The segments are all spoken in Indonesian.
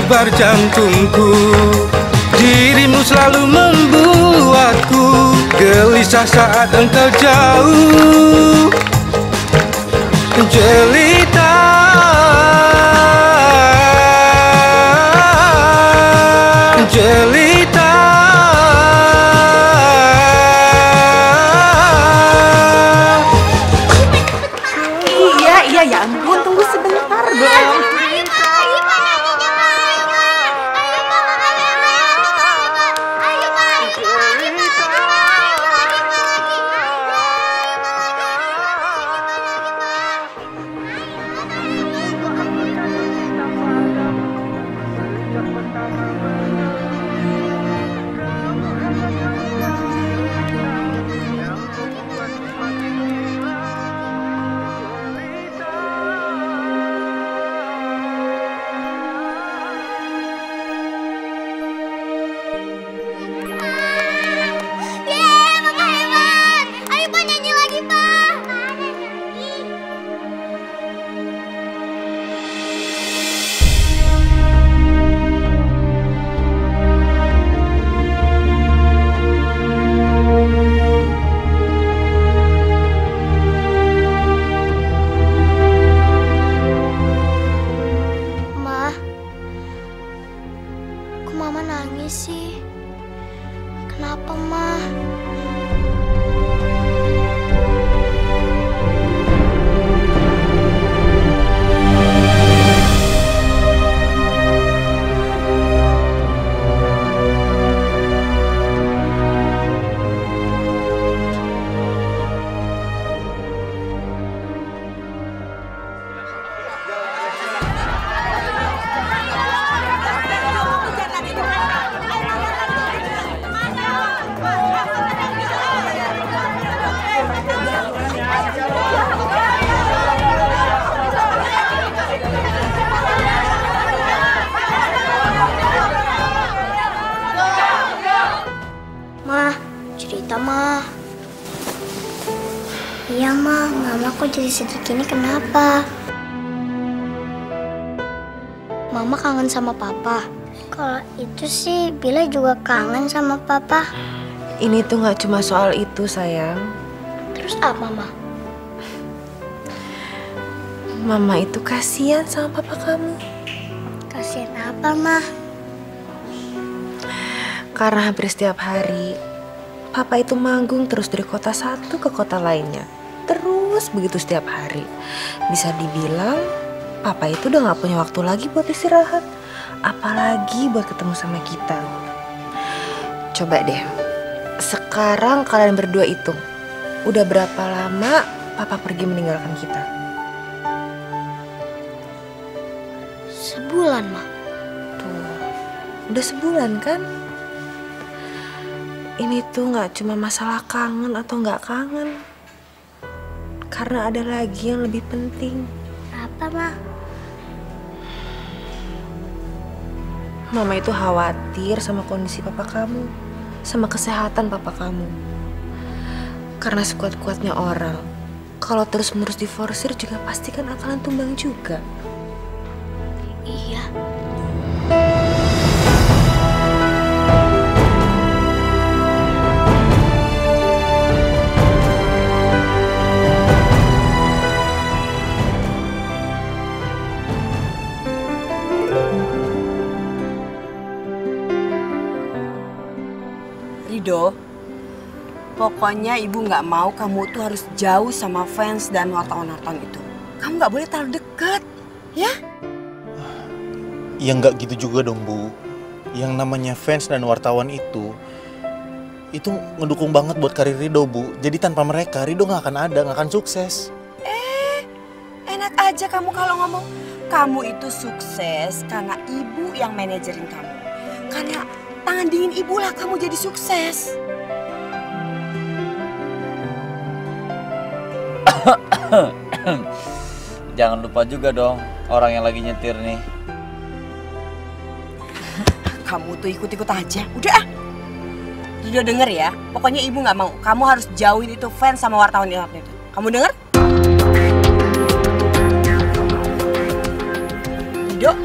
debar jantungku. Dirimu selalu membuatku gelisah saat engkau jauh. Jelita, jelita. Iya, ya ampun, tunggu sebentar dong. Kenapa, Ma? Ma. Iya, Ma. Mama kok jadi sedih gini kenapa? Mama kangen sama Papa. Kalau itu sih, Bila juga kangen sama Papa. Ini tuh nggak cuma soal itu, sayang. Terus apa, Ma? Mama itu kasihan sama Papa kamu. Kasihan apa, Ma? Karena hampir setiap hari Papa itu manggung terus dari kota satu ke kota lainnya. Terus begitu setiap hari. Bisa dibilang Papa itu udah gak punya waktu lagi buat istirahat. Apalagi buat ketemu sama kita. Coba deh, sekarang kalian berdua hitung. Udah berapa lama Papa pergi meninggalkan kita? Sebulan, Ma. Tuh, udah sebulan kan? Ini tuh gak cuma masalah kangen atau gak kangen. Karena ada lagi yang lebih penting. Apa, Ma? Mama itu khawatir sama kondisi papa kamu. Sama kesehatan papa kamu. Karena sekuat-kuatnya orang, kalau terus-menerus diforsir juga pasti kan akan tumbang juga. Iya. Rido, pokoknya ibu nggak mau kamu tuh harus jauh sama fans dan wartawan-wartawan itu. Kamu nggak boleh terlalu deket, ya? Ya nggak gitu juga dong, Bu. Yang namanya fans dan wartawan itu ngedukung banget buat karir Rido, Bu. Jadi tanpa mereka, Rido nggak akan ada, nggak akan sukses. Enak aja kamu kalau ngomong. Kamu itu sukses karena ibu yang manajerin kamu. Karena tangan dingin ibu lah kamu jadi sukses. Jangan lupa juga dong orang yang lagi nyetir nih. Kamu tuh ikut-ikut aja. Udah ah. Rido denger ya. Pokoknya ibu nggak mau. Kamu harus jauhin itu fans sama wartawan itu. Kamu denger? Rido.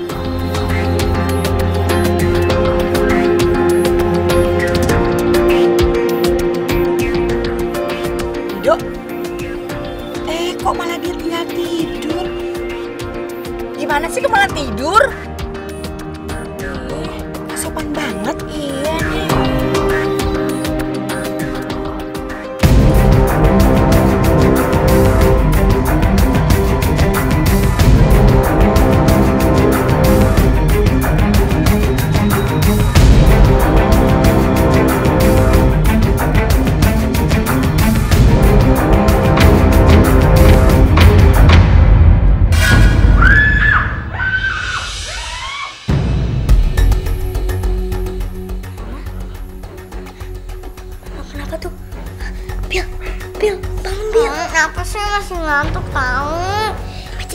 Bil, bangun Bil. Apa sih masih ngantuk tahu?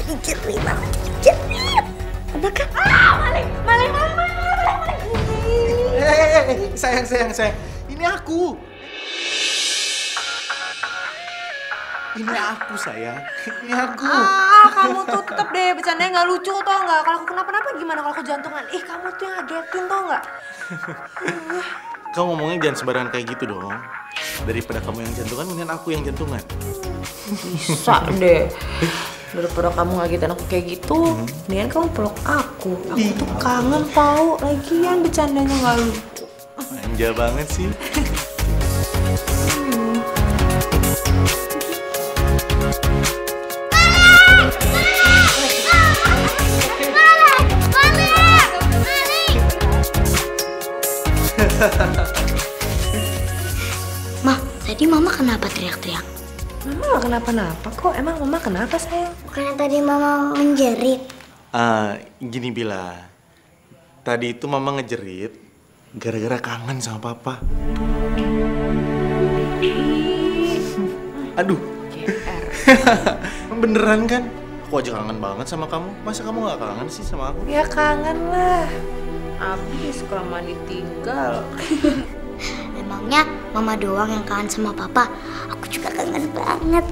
Jerit banget, jerit. Makan. Maling. Sayang. Ini aku. Ini aku, sayang. Ini aku. Kamu tuh tetep deh bercandanya nggak lucu tau nggak? Kalau aku kenapa-napa gimana kalau aku jantungan? Kamu tuh yang ngagetin tau nggak? Kamu ngomongnya jangan sembarangan kayak gitu dong. Daripada kamu yang jantungan, mendingan aku yang jantungan. Bisa deh. Daripada kamu ngagetin aku kayak gitu, mendingan kamu peluk aku. Aku tuh kangen tau. Lagian bercandanya nggak lucu. Manja banget sih. Ma, tadi Mama kenapa teriak-teriak? Mama gak kenapa-napa kok. Emang Mama kenapa sayang? Bukannya tadi Mama menjerit? Gini Bila. Tadi itu Mama ngejerit gara-gara kangen sama Papa. Aduh. Beneran kan? Aku aja kangen banget sama kamu. Masa kamu gak kangen sih sama aku? Ya kangen lah. Abis kalau ditinggal. Emangnya Mama doang yang kangen sama Papa? Aku juga kangen banget.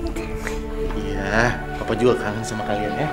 Iya, Papa juga kangen sama kalian ya.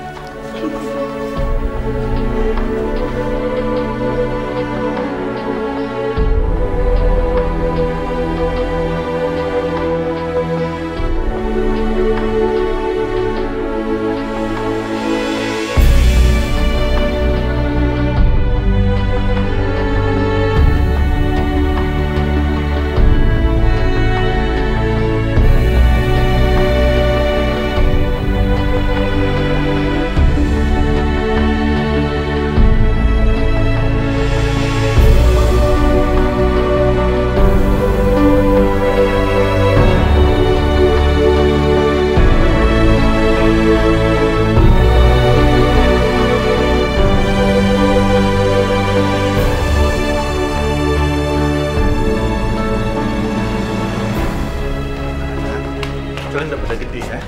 Kalian udah pada gede ya?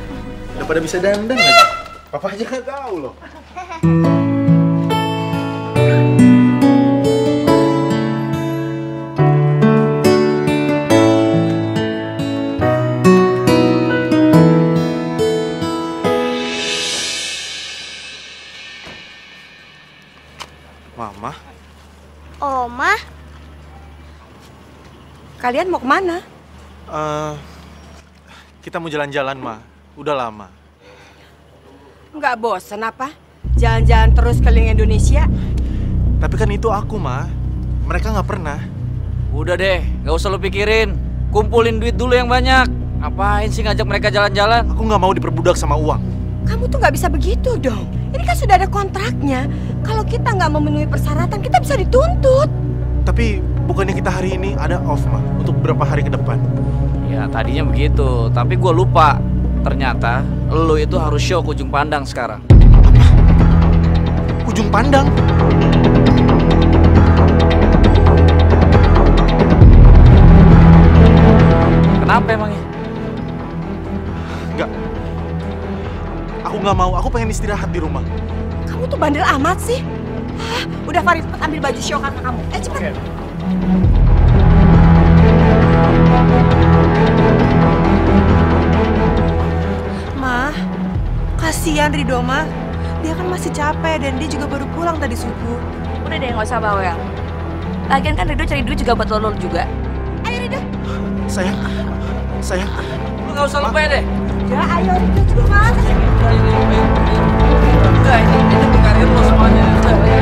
Udah pada bisa dandan lagi. Papa aja nggak tahu loh. Mama? Oma? Kalian mau kemana? Kita mau jalan-jalan, Ma. Udah lama. Nggak bosen apa? Jalan-jalan terus keliling Indonesia? Tapi kan itu aku, Ma. Mereka nggak pernah. Udah deh, nggak usah lu pikirin. Kumpulin duit dulu yang banyak. Ngapain sih ngajak mereka jalan-jalan? Aku nggak mau diperbudak sama uang. Kamu tuh nggak bisa begitu dong. Ini kan sudah ada kontraknya. Kalau kita nggak memenuhi persyaratan, kita bisa dituntut. Tapi bukannya kita hari ini ada off, Ma, untuk beberapa hari ke depan. Ya tadinya begitu, tapi gue lupa. Ternyata lo itu harus show ke ujung pandang sekarang. Ujung pandang? Kenapa emangnya? Enggak. Aku nggak mau, aku pengen istirahat di rumah. Kamu tuh bandel amat sih. Udah Farid, cepet ambil baju show kakak kamu. Cepet. Ma, kasihan Rido, Ma. Dia kan masih capek dan dia juga baru pulang tadi subuh. Udah deh, nggak usah bawel. Lagian kan Rido cari duit juga buat lo juga. Ayo Rido. Sayang. Lu nggak usah lupa deh. Ya, ayo Rido juga, Ma. Udah, ini demi karir lo semuanya. Udah, ayo.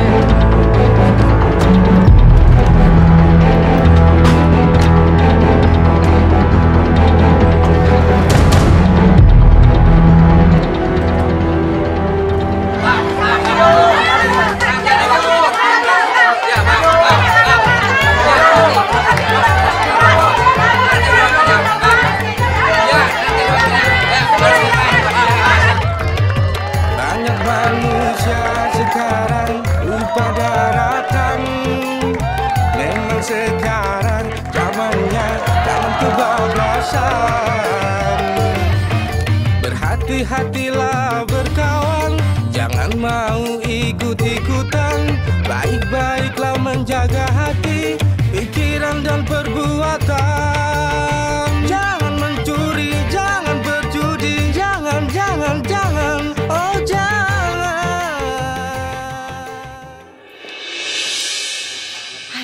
Banyak manusia sekarang lupa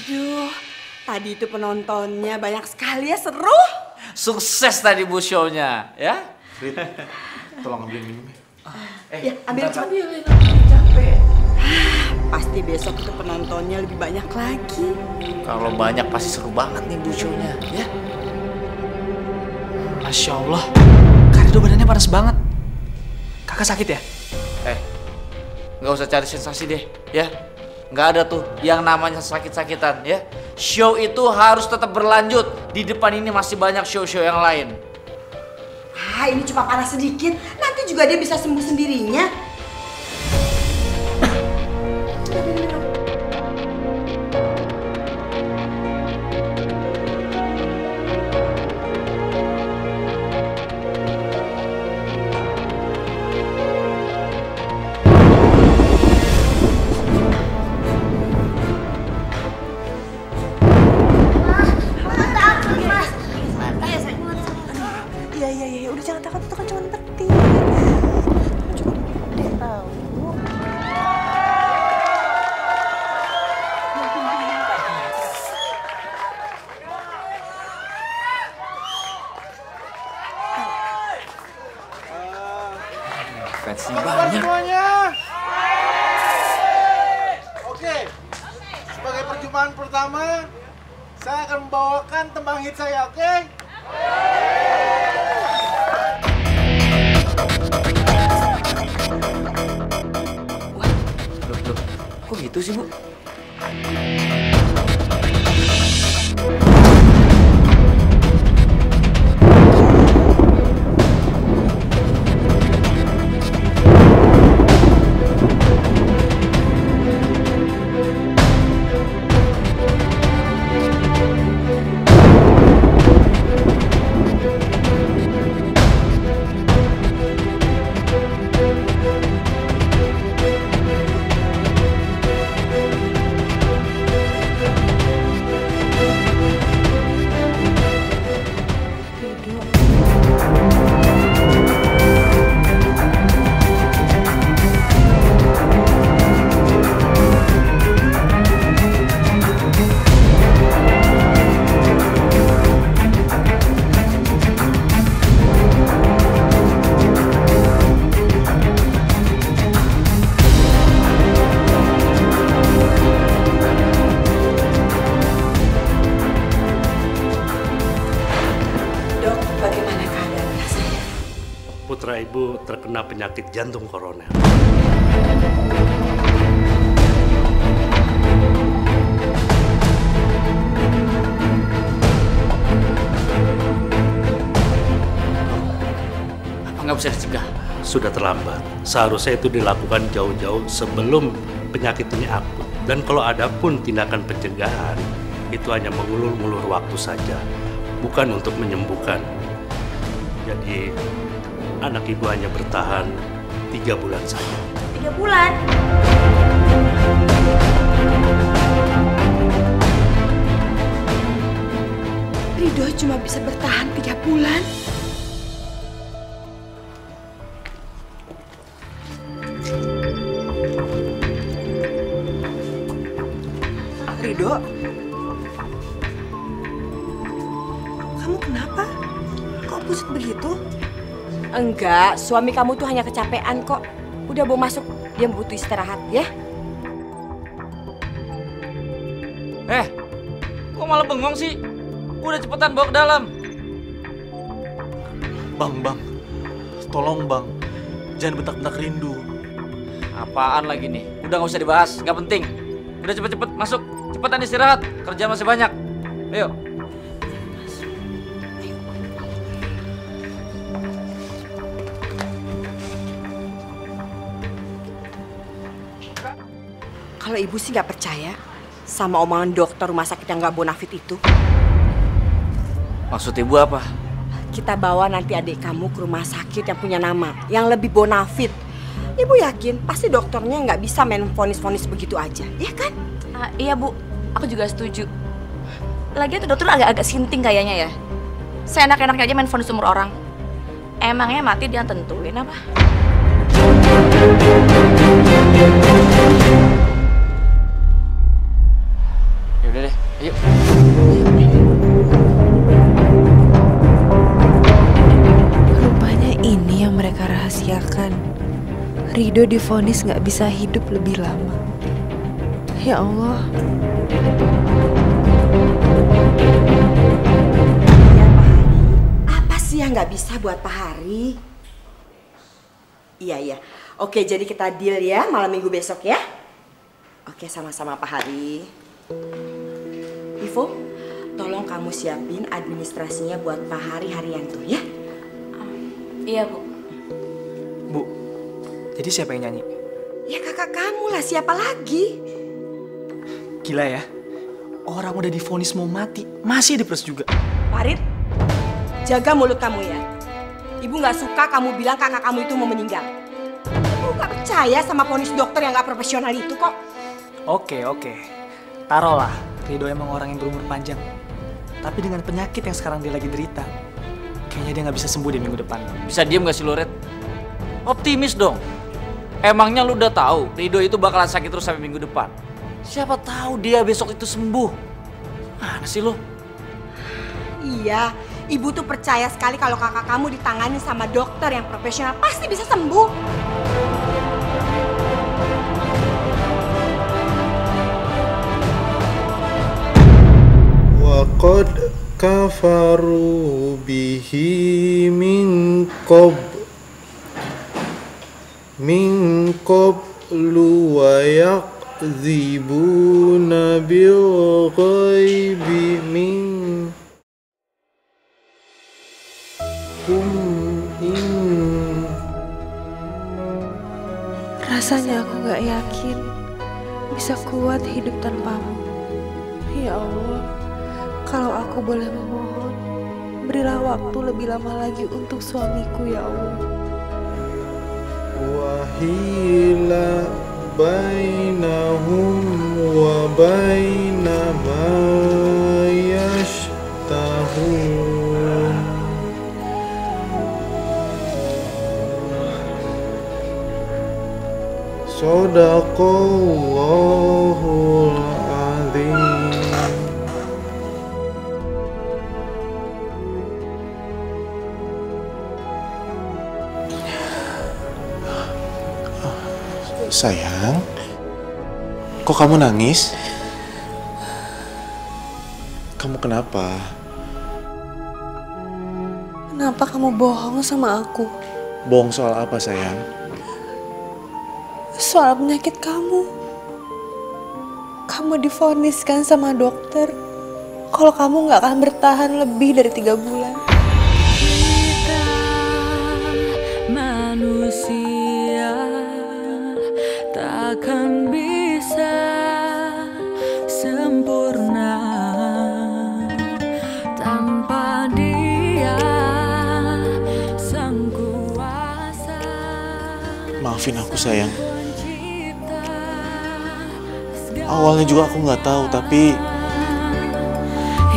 Aduh, tadi itu penontonnya banyak sekali ya, seru. Sukses tadi Bu show-nya, ya. Rit, tolong ambilin minum ya. Ya, ambil cepat. Capek. Pasti besok itu penontonnya lebih banyak lagi. Kalau banyak pasti seru banget nih Bu show-nya, ya. Masya Allah, Kak Rido badannya panas banget. Kakak sakit ya? Nggak usah cari sensasi deh, ya. Nggak ada tuh yang namanya sakit-sakitan, ya. Show itu harus tetap berlanjut. Di depan ini masih banyak show-show yang lain. Ah, ini cuma panas sedikit. Nanti juga dia bisa sembuh sendirinya. Iya, udah jangan takut, itu kan cuma petir. Cuma deh tahu. Fansnya banyak. Semuanya. Oke, sebagai perjumpaan pertama, saya akan membawakan tembang hit saya, oke? Loh, kok gitu sih, Bu? Putra ibu terkena penyakit jantung koroner. Apa nggak bisa dicegah? Sudah terlambat. Seharusnya itu dilakukan jauh-jauh sebelum penyakit ini akut. Dan kalau ada pun tindakan pencegahan, itu hanya mengulur-ulur waktu saja, bukan untuk menyembuhkan. Jadi anak ibu hanya bertahan 3 bulan saja. 3 bulan? Rido cuma bisa bertahan 3 bulan. Rido, kamu kenapa? Kok pusat begitu? Enggak, suami kamu tuh hanya kecapean kok. Udah bawa masuk, dia butuh istirahat ya. Kok malah bengong sih? Udah cepetan bawa ke dalam. Bang, tolong bang, jangan bentak-bentak rindu. Apaan lagi nih? Udah nggak usah dibahas, nggak penting. Udah cepet-cepet masuk, cepetan istirahat. Kerja masih banyak. Ayo. Kalau ibu sih nggak percaya sama omongan dokter rumah sakit yang nggak bonafit itu. Maksud ibu apa? Kita bawa nanti adik kamu ke rumah sakit yang punya nama, yang lebih bonafit. Ibu yakin pasti dokternya nggak bisa main vonis-vonis begitu aja, ya kan? Iya Bu, aku juga setuju. Lagian tuh dokter agak-agak sinting kayaknya ya. Seenak-enaknya aja main vonis umur orang. Emangnya mati dia tentuin apa? Udah deh, ayo. Rupanya ini yang mereka rahasiakan. Rido divonis nggak bisa hidup lebih lama. Ya Allah. Ya Pak Hari, apa sih yang nggak bisa buat Pak Hari? Iya. Oke, jadi kita deal ya malam minggu besok ya. Oke, sama-sama Pak Hari. Ivo, tolong kamu siapin administrasinya buat Pak Hari Haryanto ya. Iya, Bu. Bu, jadi siapa yang nyanyi? Ya kakak kamu lah, siapa lagi? Gila ya, orang udah divonis mau mati, masih dipres juga. Farid, jaga mulut kamu ya. Ibu nggak suka kamu bilang kakak kamu itu mau meninggal. Ibu nggak percaya sama vonis dokter yang nggak profesional itu kok. Oke. Taruhlah, Rido emang orang yang berumur panjang. Tapi dengan penyakit yang sekarang dia lagi derita, kayaknya dia nggak bisa sembuh di minggu depan. Bisa diem gak sih lu, Red? Optimis dong. Emangnya lu udah tahu Rido itu bakalan sakit terus sampai minggu depan? Siapa tahu dia besok itu sembuh. Mana sih lu? Iya, ibu tuh percaya sekali kalau kakak kamu ditangani sama dokter yang profesional pasti bisa sembuh. Waqad kafaru bihi min qablu wa yakdzibuna bil ghaibi min Rasanya aku gak yakin bisa kuat hidup tanpamu. Ya Allah, kalau aku boleh memohon, berilah waktu lebih lama lagi untuk suamiku ya Allah. wahila bainahum wa baina ma yashtahun. Shadaqallahul azim. Sayang, kok kamu nangis? Kamu kenapa? Kenapa kamu bohong sama aku? Bohong soal apa, sayang? Soal penyakit kamu. Kamu divoniskan sama dokter kalau kamu gak akan bertahan lebih dari 3 bulan. Kita manusia takkan bisa sempurna tanpa Dia sang kuasa. Maafin aku, sayang. Awalnya juga aku nggak tahu, tapi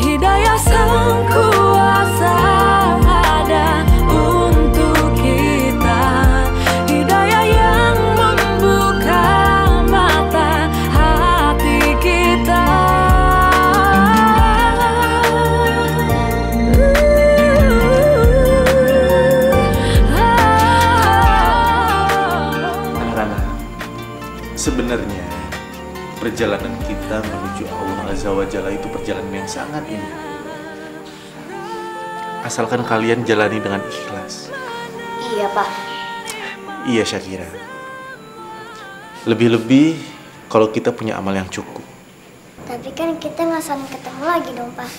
Hidayah sang kuasa ada untuk kita. Hidayah yang membuka mata hati kita. anak-anak, sebenarnya perjalanan kita menuju Allah Azza wa Jalla itu perjalanan yang sangat indah. Asalkan kalian jalani dengan ikhlas. Iya, Pak. Iya, Syakira. Lebih-lebih kalau kita punya amal yang cukup. Tapi kan kita nggak saling ketemu lagi dong, Pak.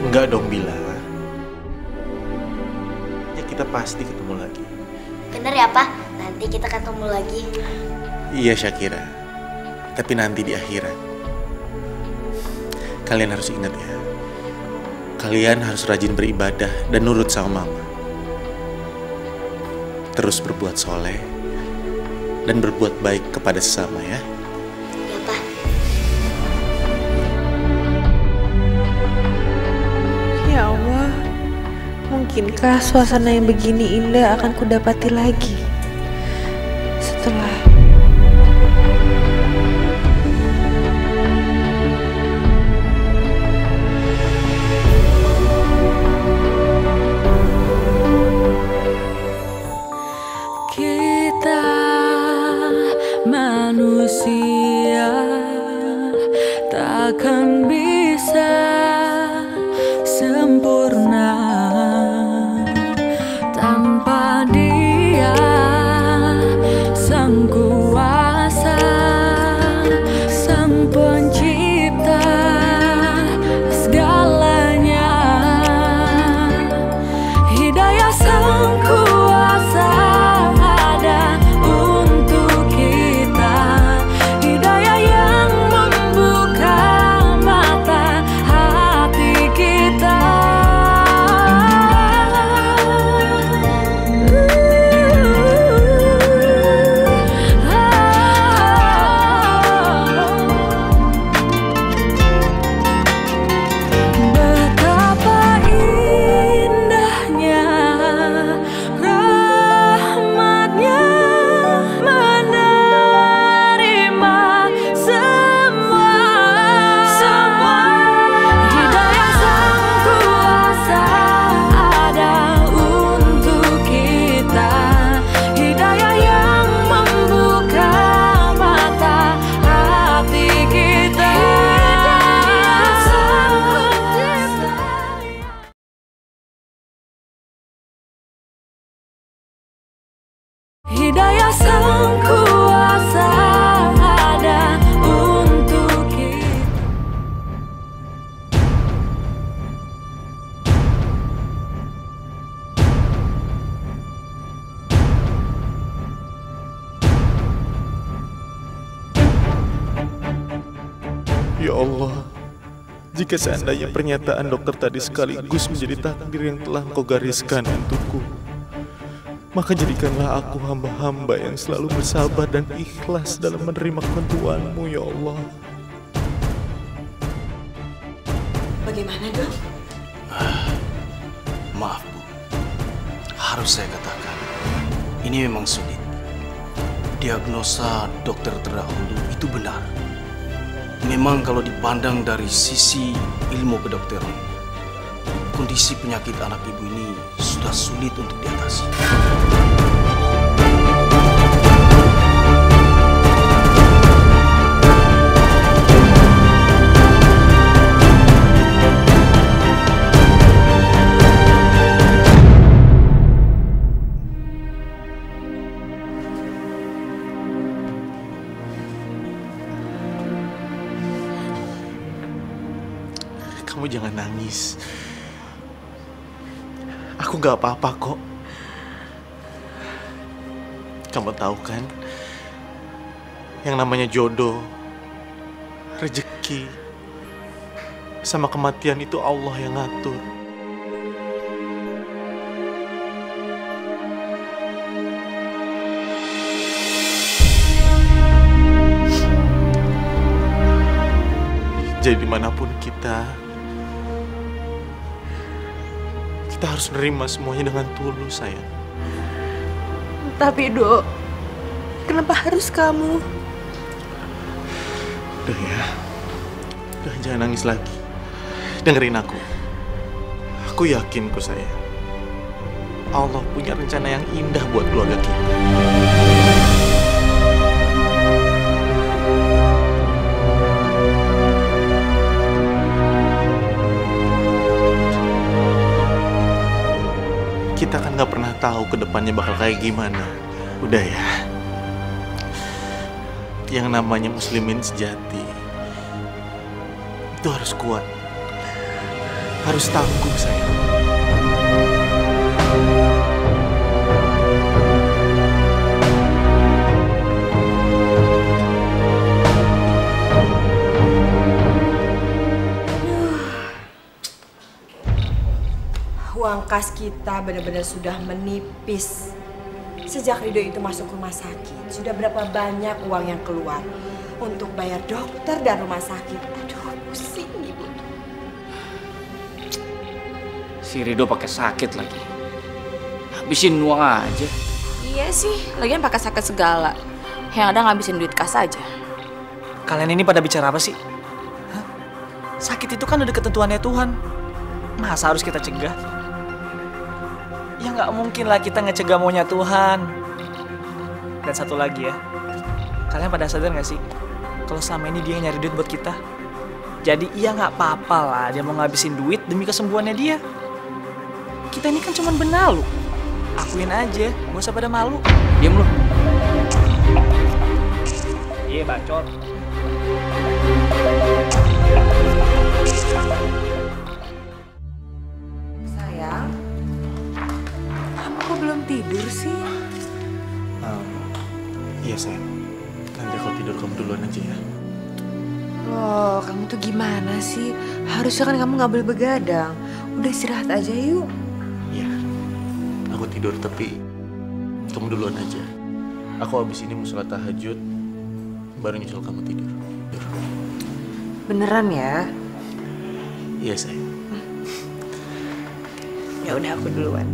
Enggak dong, Bila. Ya kita pasti ketemu lagi. Bener ya, Pak? Nanti kita ketemu lagi. Iya, Syakira. Tapi nanti di akhirat. Kalian harus ingat ya. Kalian harus rajin beribadah dan nurut sama Mama. Terus berbuat soleh dan berbuat baik kepada sesama ya. Ya, Pak. Ya Ya Allah, mungkinkah suasana yang begini indah akan kudapati lagi setelah kita manusia takkan bisa sempurna tanpa Dia, Sang Kuasa, Sang Pencipta segalanya. Hidayah Sang Kuasa ada untuk kita, hidayah yang membuka mata hati kita. Betapa indahnya rahmatnya menerima semua. Hidayah Sang Kuasa ada untuk kita, hidayah yang membuka mata hati kita. Hidayah Sang Kuasa ada untuk kita. Ya Allah, jika seandainya pernyataan dokter tadi sekaligus menjadi takdir yang telah Engkau gariskan untukku, maka jadikanlah aku hamba-hamba yang selalu bersabar dan ikhlas dalam menerima ketentuan-Mu, ya Allah. Bagaimana, Dok? Maaf, Bu. Harus saya katakan, ini memang sulit. Diagnosa dokter terdahulu itu benar. Memang kalau dipandang dari sisi ilmu kedokteran, kondisi penyakit anak ibu ini sudah sulit untuk diatasi. Kamu jangan nangis. Aku gak apa-apa kok. Kamu tahu kan, yang namanya jodoh, rezeki, sama kematian itu Allah yang ngatur. Jadi dimanapun kita harus nerima semuanya dengan tulus, sayang. Tapi Dok, kenapa harus kamu? Udah ya, udah jangan nangis lagi. Dengerin aku. Aku yakin kok, sayang. Allah punya rencana yang indah buat keluarga kita. Kita kan nggak pernah tahu ke depannya bakal kayak gimana. Udah ya. Yang namanya muslimin sejati itu harus kuat. Harus tangguh, sayang. Uang kas kita benar-benar sudah menipis. Sejak Ridho itu masuk rumah sakit, sudah berapa banyak uang yang keluar untuk bayar dokter dan rumah sakit. Aduh, pusing Ibu. Si Rido pakai sakit lagi. Habisin uang aja. Iya sih, lagian pakai sakit segala. Yang ada ngabisin duit kas aja. Kalian ini pada bicara apa sih? Hah? Sakit itu kan udah ketentuannya Tuhan. Masa harus kita cegah? Ya nggak mungkin lah kita ngecegah maunya Tuhan. Dan satu lagi ya, kalian pada sadar nggak sih? Kalau selama ini dia nyari duit buat kita. Jadi iya nggak apa-apa lah dia mau ngabisin duit demi kesembuhannya dia. Kita ini kan cuma benalu. Akuin aja, gak usah pada malu. Diam lu. Iya bacot. Sayang, kamu kok belum tidur sih? Iya sayang, nanti aku tidur kamu duluan aja ya. Loh, kamu tuh gimana sih? Harusnya kan kamu nggak boleh begadang. Udah istirahat aja yuk. Iya, aku tidur tapi kamu duluan aja. Aku habis ini mau sholat tahajud, baru nyusul kamu tidur. Beneran ya? Iya sayang. Ya udah aku duluan.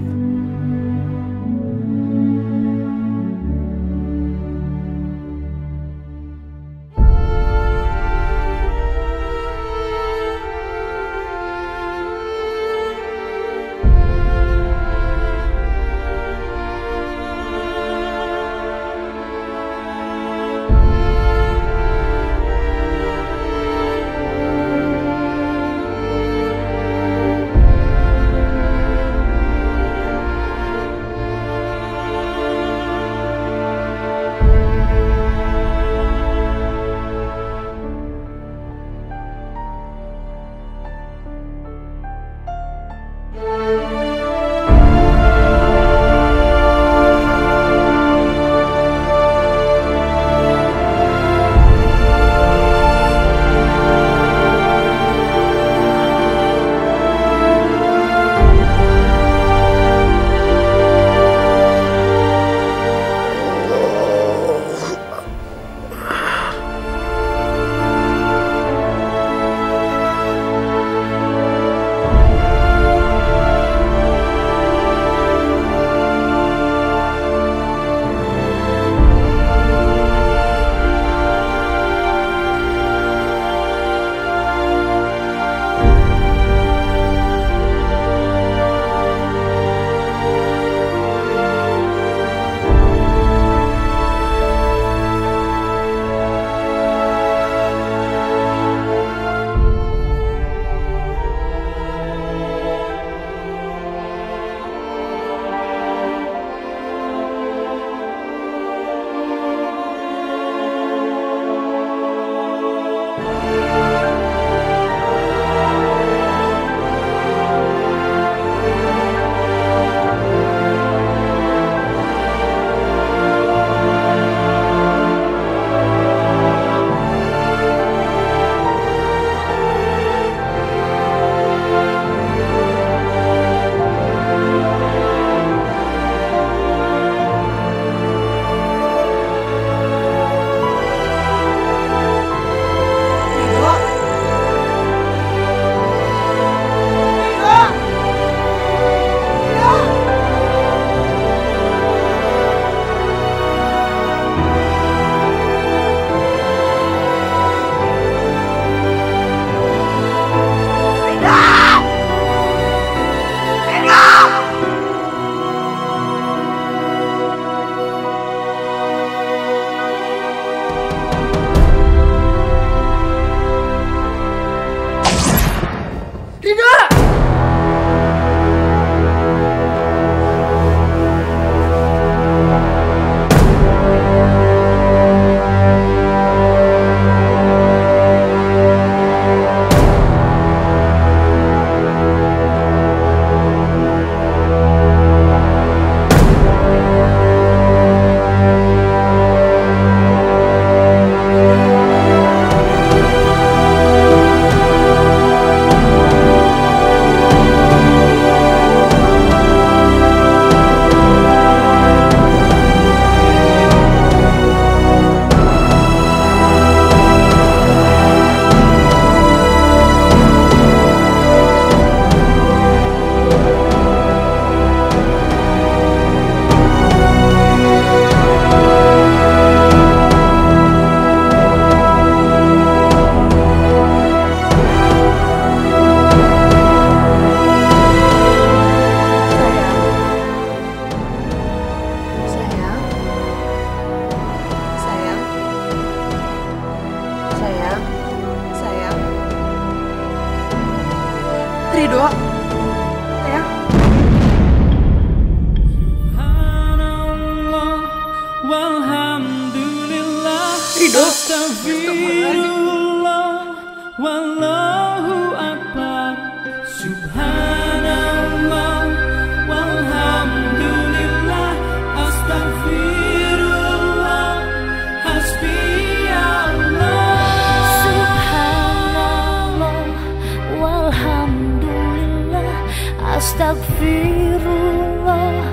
Astagfirullah,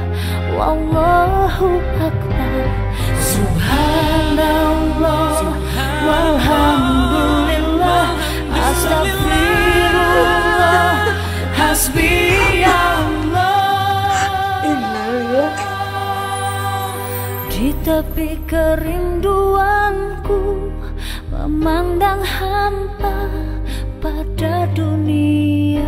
wallahu akbar. Subhanallah, walhamdulillah. Astagfirullah, hasbiyallah. Di tepi kerinduanku memandang hampa pada dunia.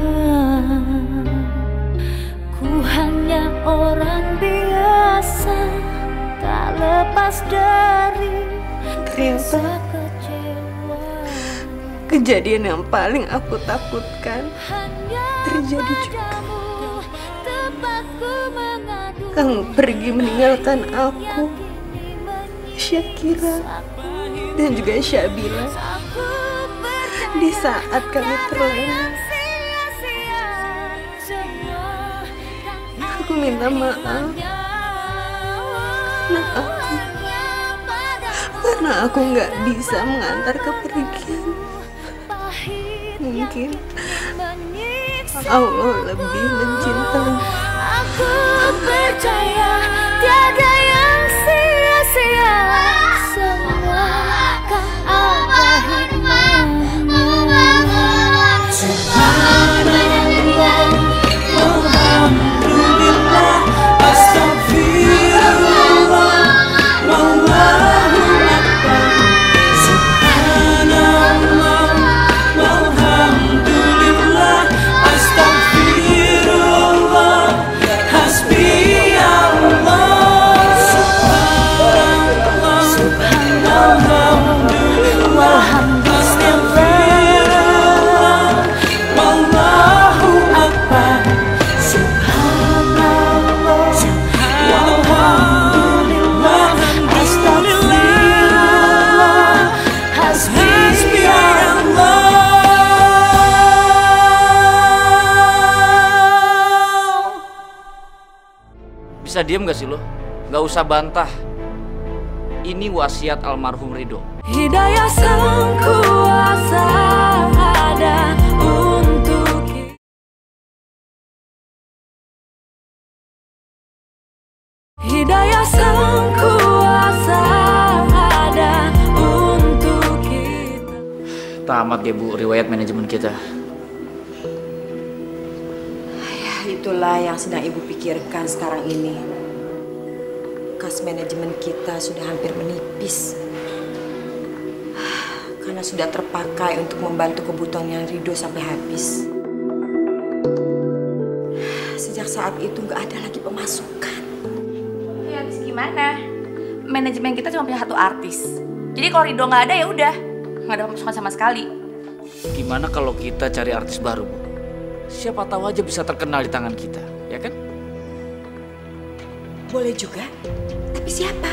Ku hanya orang biasa, tak lepas dari rasa kecewa. Kejadian yang paling aku takutkan terjadi juga. Kamu pergi meninggalkan aku, Syakira, dan juga Syabila di saat kami terlena. Aku minta maaf karena aku nggak bisa mengantar kepergian. Mungkin Allah lebih mencintai. Aku percaya tiada yang sia-sia, semua kan ada hikmahnya. Subhanallah, walhamdulillah, astagfirullah, wallahu akbar. Subhanallah, walhamdulillah, astagfirullah, hasbiyallah. Subhanallah, subhanallah, astagfirullah, wallahu akbar. Subhanallah, walhamdulillah, astagfirullah, hasbiyallah. Bisa diem gak sih lo? Gak usah bantah. Ini wasiat almarhum Ridho. Hidayah sang kuasa ada untuk kita. Hidayah sang kuasa ada untuk kita. Tamat ya Bu, riwayat manajemen kita. Ya, itulah yang sedang Ibu pikirkan sekarang ini. Kas manajemen kita sudah hampir menipis. Karena sudah terpakai untuk membantu kebutuhannya Ridho sampai habis. Sejak saat itu nggak ada lagi pemasukan. Ya habis gimana? Manajemen kita cuma punya satu artis. Jadi kalau Ridho nggak ada ya udah, nggak ada pemasukan sama sekali. Gimana kalau kita cari artis baru, Bu? Siapa tahu aja bisa terkenal di tangan kita, ya kan? Boleh juga, tapi siapa?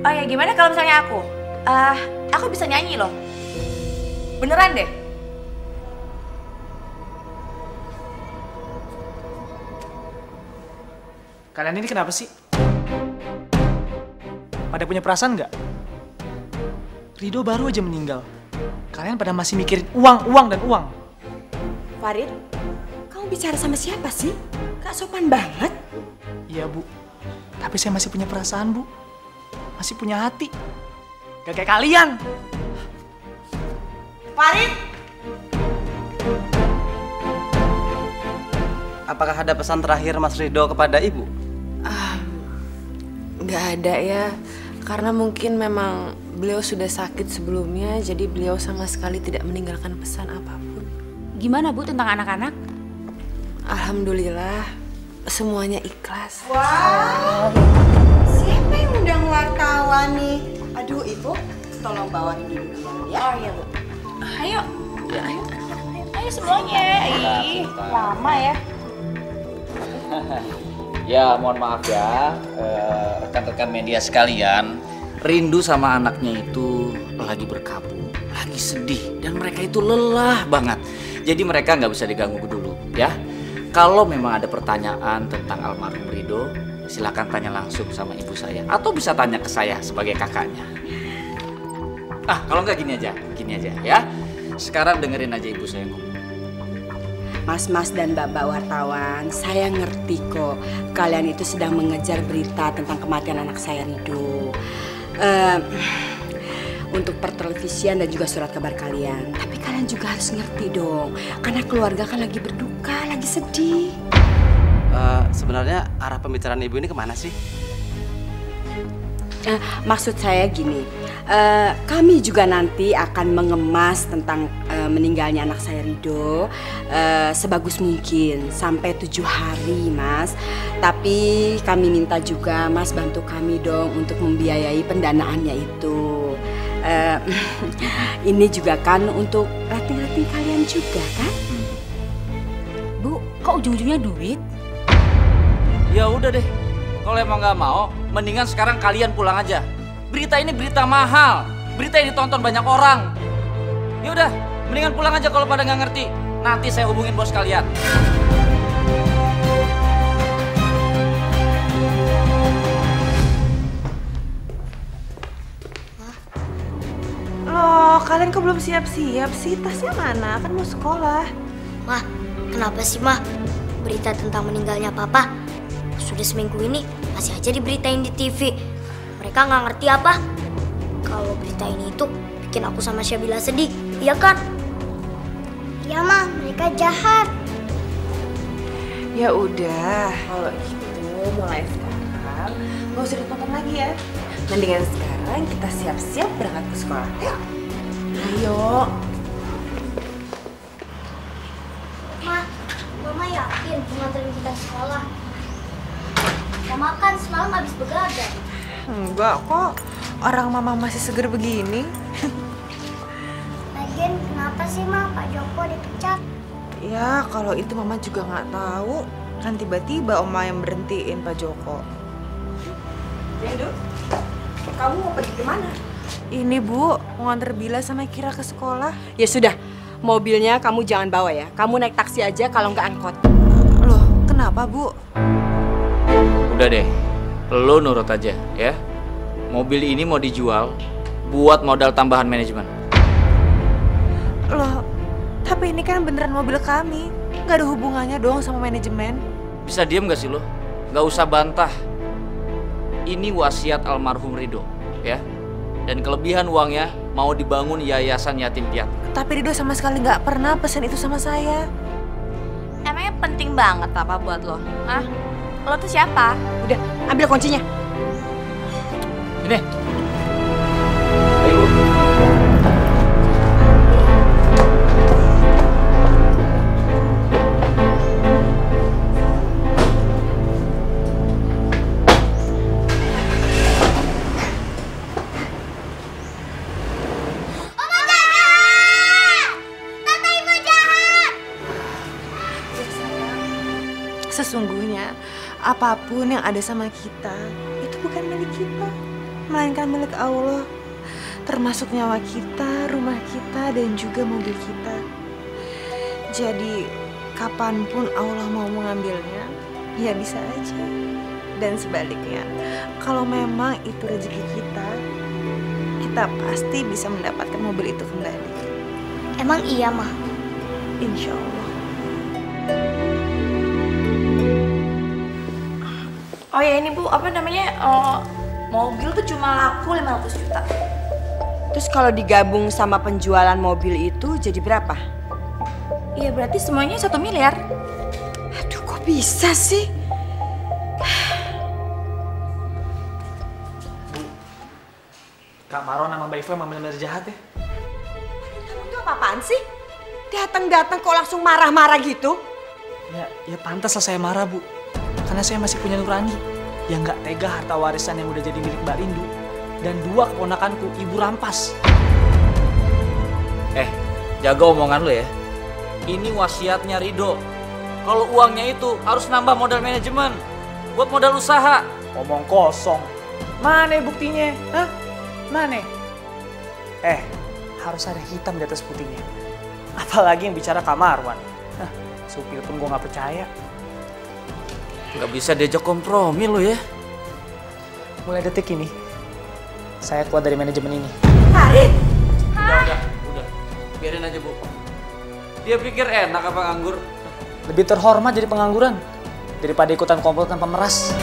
Oh ya gimana kalau misalnya aku bisa nyanyi loh. Beneran deh. Kalian ini kenapa sih? Pada punya perasaan nggak? Ridho baru aja meninggal. Kalian pada masih mikirin uang, uang, dan uang. Farid, kamu bicara sama siapa sih? Gak sopan banget. Iya, Bu. Tapi saya masih punya perasaan, Bu. Masih punya hati. Gak kayak kalian. Farid! Apakah ada pesan terakhir Mas Ridho kepada Ibu? Nggak ada ya, karena mungkin memang beliau sudah sakit sebelumnya, jadi beliau sama sekali tidak meninggalkan pesan apapun. Gimana Bu tentang anak-anak? Alhamdulillah, semuanya ikhlas. Wow, siapa yang undang wartawan nih? Aduh, Ibu, tolong bawa dulu ya. Oh iya Bu. Ayo, ayo semuanya. Ih, lama ya. Ya mohon maaf ya rekan-rekan media sekalian, Rindu sama anaknya itu lagi berkabung, lagi sedih, dan mereka itu lelah banget. Jadi mereka nggak bisa diganggu dulu ya. Kalau memang ada pertanyaan tentang almarhum Ridho, silakan tanya langsung sama ibu saya, atau bisa tanya ke saya sebagai kakaknya. Kalau nggak gini aja ya. Sekarang dengerin aja ibu saya ngomong. Mas-mas dan mbak-mbak wartawan, saya ngerti kok kalian itu sedang mengejar berita tentang kematian anak saya Rido. Untuk pertelevisian dan juga surat kabar kalian. Tapi kalian juga harus ngerti dong, karena keluarga kan lagi berduka, lagi sedih. Sebenarnya arah pembicaraan ibu ini kemana sih? Maksud saya gini, kami juga nanti akan mengemas tentang meninggalnya anak saya Rido sebagus mungkin sampai 7 hari, Mas. Tapi kami minta juga Mas bantu kami dong untuk membiayai pendanaannya itu. Ini juga kan untuk rating-rating kalian juga kan? Bu, kok ujung-ujungnya duit? Ya udah deh, kalau emang nggak mau, mendingan sekarang kalian pulang aja. Berita ini berita mahal, berita ini ditonton banyak orang. Ya udah, mendingan pulang aja kalau pada nggak ngerti. Nanti saya hubungin bos kalian. Loh, kalian kok belum siap-siap sih? Tasnya mana? Kan mau sekolah. Mah, kenapa sih Mah? Berita tentang meninggalnya Papa sudah seminggu ini masih aja diberitain di TV. Mereka nggak ngerti apa? Kalau berita ini itu bikin aku sama Syabila sedih, iya kan? Iya Mah, mereka jahat. Ya udah, kalau gitu mulai sekarang nggak usah ditonton lagi ya. Mendingan sekarang kita siap-siap berangkat ke sekolah. Yuk. Ayo. Mah, Mama yakin mau nganterin kita ke sekolah? Mama kan semalam habis begadang. Enggak kok, orang mama masih seger begini. Lagian kenapa sih Mah Pak Joko dipecat? Ya kalau itu mama juga nggak tahu. Kan tiba-tiba oma yang berhentiin Pak Joko. Rido, kamu mau pergi kemana? Ini Bu, mau nganter Bila sama Kira ke sekolah. Ya sudah, mobilnya kamu jangan bawa ya. Kamu naik taksi aja kalau nggak angkot. Loh, kenapa Bu? Udah deh, lo nurut aja ya. Mobil ini mau dijual buat modal tambahan manajemen. Loh, tapi ini kan beneran mobil kami. Nggak ada hubungannya dong sama manajemen. Bisa diem gak sih lo? Gak usah bantah. Ini wasiat almarhum Rido ya. Dan kelebihan uangnya mau dibangun yayasan yatim piatu. Tapi Rido sama sekali nggak pernah pesen itu sama saya. Emangnya penting banget apa buat lo? Hah? Lo tuh siapa? Udah, ambil kuncinya. Ini. Ayo. Sesungguhnya apapun yang ada sama kita itu bukan milik kita, melainkan milik Allah. Termasuk nyawa kita, rumah kita, dan juga mobil kita. Jadi kapanpun Allah mau mengambilnya, ya bisa aja. Dan sebaliknya, kalau memang itu rezeki kita, kita pasti bisa mendapatkan mobil itu kembali. Emang iya Mah? Insya Allah. Oh ya ini Bu, apa namanya, mobil tuh cuma laku 500 juta. Terus kalau digabung sama penjualan mobil itu jadi berapa? Iya berarti semuanya 1 miliar. Aduh kok bisa sih? Kak Maron sama Mbak Ivo emang bener-bener jahat ya. Kamu tuh apaan sih? Datang-datang kok langsung marah-marah gitu? Ya pantas lah saya marah Bu. Karena saya masih punya nurani yang nggak tega harta warisan yang udah jadi milik Mbak Rindu dan 2 keponakanku ibu rampas. Jaga omongan lo ya. Ini wasiatnya Rido. Kalau uangnya itu harus nambah modal manajemen buat modal usaha. Omong kosong. Mana buktinya? Hah? Mana? Harus ada hitam di atas putihnya. Apalagi yang bicara Kak Marwan. Supir pun gue nggak percaya. Nggak bisa diajak kompromi lo ya. Mulai detik ini, saya keluar dari manajemen ini. Harit! Udah. Biarin aja Bu. Dia pikir enak apa nganggur? Lebih terhormat jadi pengangguran daripada ikutan komplotan pemeras.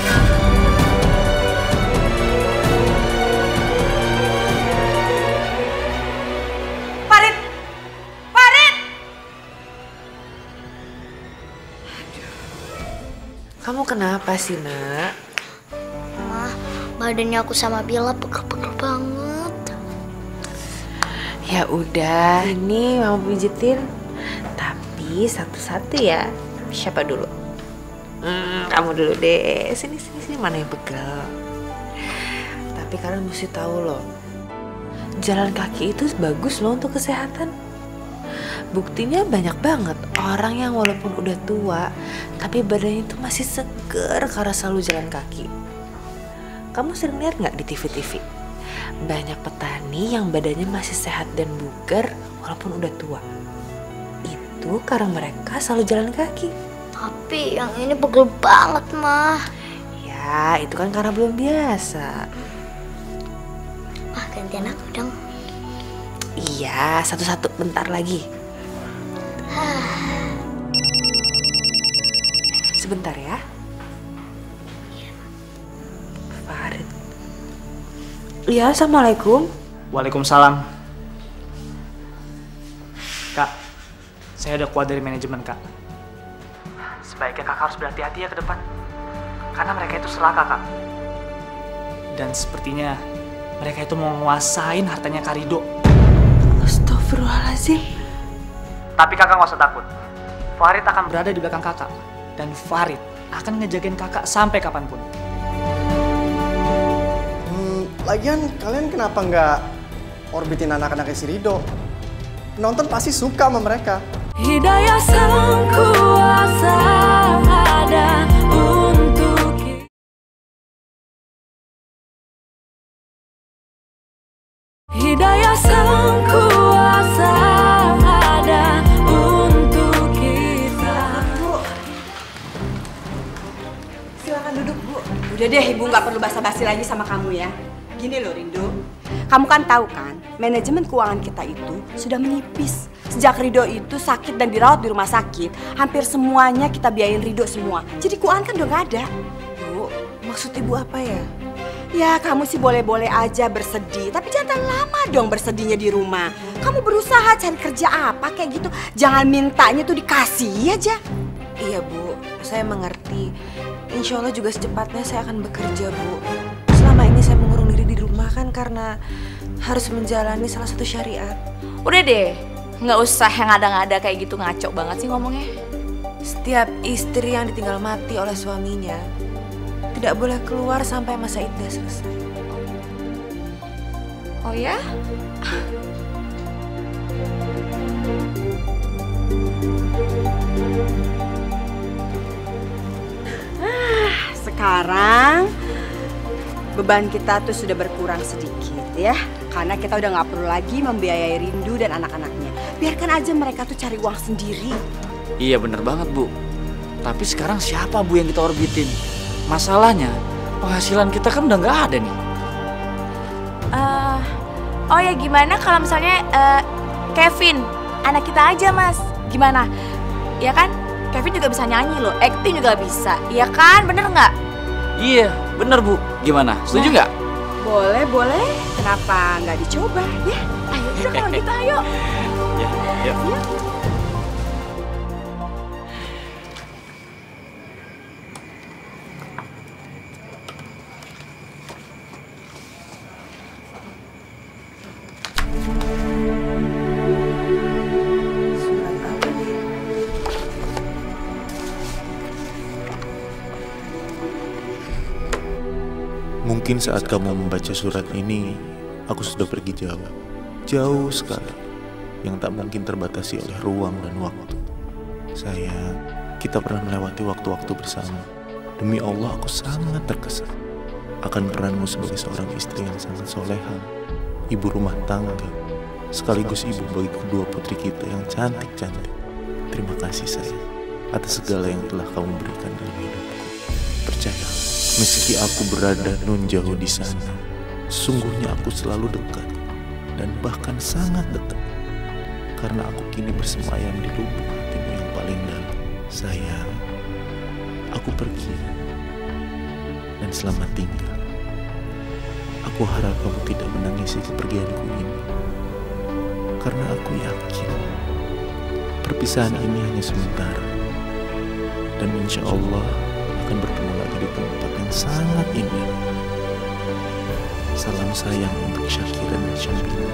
Farid! Farid! Kamu kenapa sih, Nak? Mah, badannya aku sama Bella pegel-pegel banget. Ya udah, ini Mama pijitin. Tapi satu-satu ya. Siapa dulu? Kamu dulu deh. Sini, mana yang pegel. Tapi kalian mesti tahu loh, jalan kaki itu bagus loh untuk kesehatan. Buktinya banyak banget orang yang walaupun udah tua, tapi badannya itu masih seger karena selalu jalan kaki. Kamu sering lihat nggak di TV-TV? Banyak petani yang badannya masih sehat dan bugar walaupun udah tua. Itu karena mereka selalu jalan kaki. Tapi yang ini pegel banget, Mah. Ya, itu kan karena belum biasa. Mah, gantian aku dong. Iya, satu-satu bentar lagi. Sebentar ya. Farid. Iya, Assalamualaikum. Waalaikumsalam. Kak, saya udah keluar dari manajemen, Kak. Sebaiknya kakak harus berhati-hati ya ke depan. Karena mereka itu serakah, Kak. Dan sepertinya mereka itu mau nguasain hartanya Kak Rido. Astagfirullahaladzim. Tapi kakak nggak usah takut. Farid akan berada di belakang kakak. Dan Farid akan ngejagain kakak sampai kapanpun. Lagian kalian kenapa nggak orbitin anak-anaknya si Rido? Penonton pasti suka sama mereka. Hidayah Sang Kuasa ada untuk kita. Hidayah Sang Kuasa ada untuk kita. Silakan duduk, Bu. Udah deh, Ibu nggak perlu basa-basi lagi sama kamu ya. Gini loh, Rindu. Kamu kan tahu kan, manajemen keuangan kita itu sudah menipis. Sejak Rido itu sakit dan dirawat di rumah sakit, hampir semuanya kita biayain Rido semua. Jadi keuangan kan udah nggak ada. Bu, maksud Ibu apa ya? Ya, kamu sih boleh-boleh aja bersedih, tapi jangan lama dong bersedihnya di rumah. Kamu berusaha cari kerja apa kayak gitu, jangan mintanya tuh dikasih aja. Iya, Bu, saya mengerti. Insya Allah juga secepatnya saya akan bekerja, Bu. Selama ini saya mengurung diri di rumah kan karena harus menjalani salah satu syariat. Udah deh, nggak usah yang ngada-ngada kayak gitu, ngaco banget sih ngomongnya. Setiap istri yang ditinggal mati oleh suaminya tidak boleh keluar sampai masa iddah selesai. Oh ya? Sekarang beban kita tuh sudah berkurang sedikit ya, karena kita udah nggak perlu lagi membiayai Rindu dan anak-anaknya. Biarkan aja mereka tuh cari uang sendiri. Iya bener banget, Bu. Tapi sekarang siapa, Bu, yang kita orbitin? Masalahnya penghasilan kita kan udah nggak ada nih. Oh ya, gimana kalau misalnya Kevin, anak kita aja, Mas? Gimana? Ya kan? Kevin juga bisa nyanyi loh, acting juga bisa. Iya kan? Bener nggak? Iya, bener, Bu. Gimana? Setuju nggak? Boleh, boleh. Kenapa nggak dicoba ya? Ayo udah kalau gitu, ayo. Ya. Mungkin saat kamu membaca surat ini, aku sudah pergi jauh. Jauh sekali. Yang tak mungkin terbatasi oleh ruang dan waktu. Sayang, kita pernah melewati waktu-waktu bersama. Demi Allah, aku sangat terkesan akan peranmu sebagai seorang istri yang sangat soleha, ibu rumah tangga, sekaligus ibu bagi kedua putri kita yang cantik-cantik. Terima kasih sayang atas segala yang telah kamu berikan dalam hidupku. Percaya, meski aku berada nun jauh di sana, sungguhnya aku selalu dekat dan bahkan sangat dekat, karena aku kini bersemayam di lubuk hatimu yang paling dalam. Sayang, aku pergi dan selamat tinggal. Aku harap kamu tidak menangisi kepergianku ini, karena aku yakin perpisahan ini hanya sementara, dan insya Allah akan bertemu lagi di tempat yang sangat indah. Salam sayang untuk Syakira dan Syabila.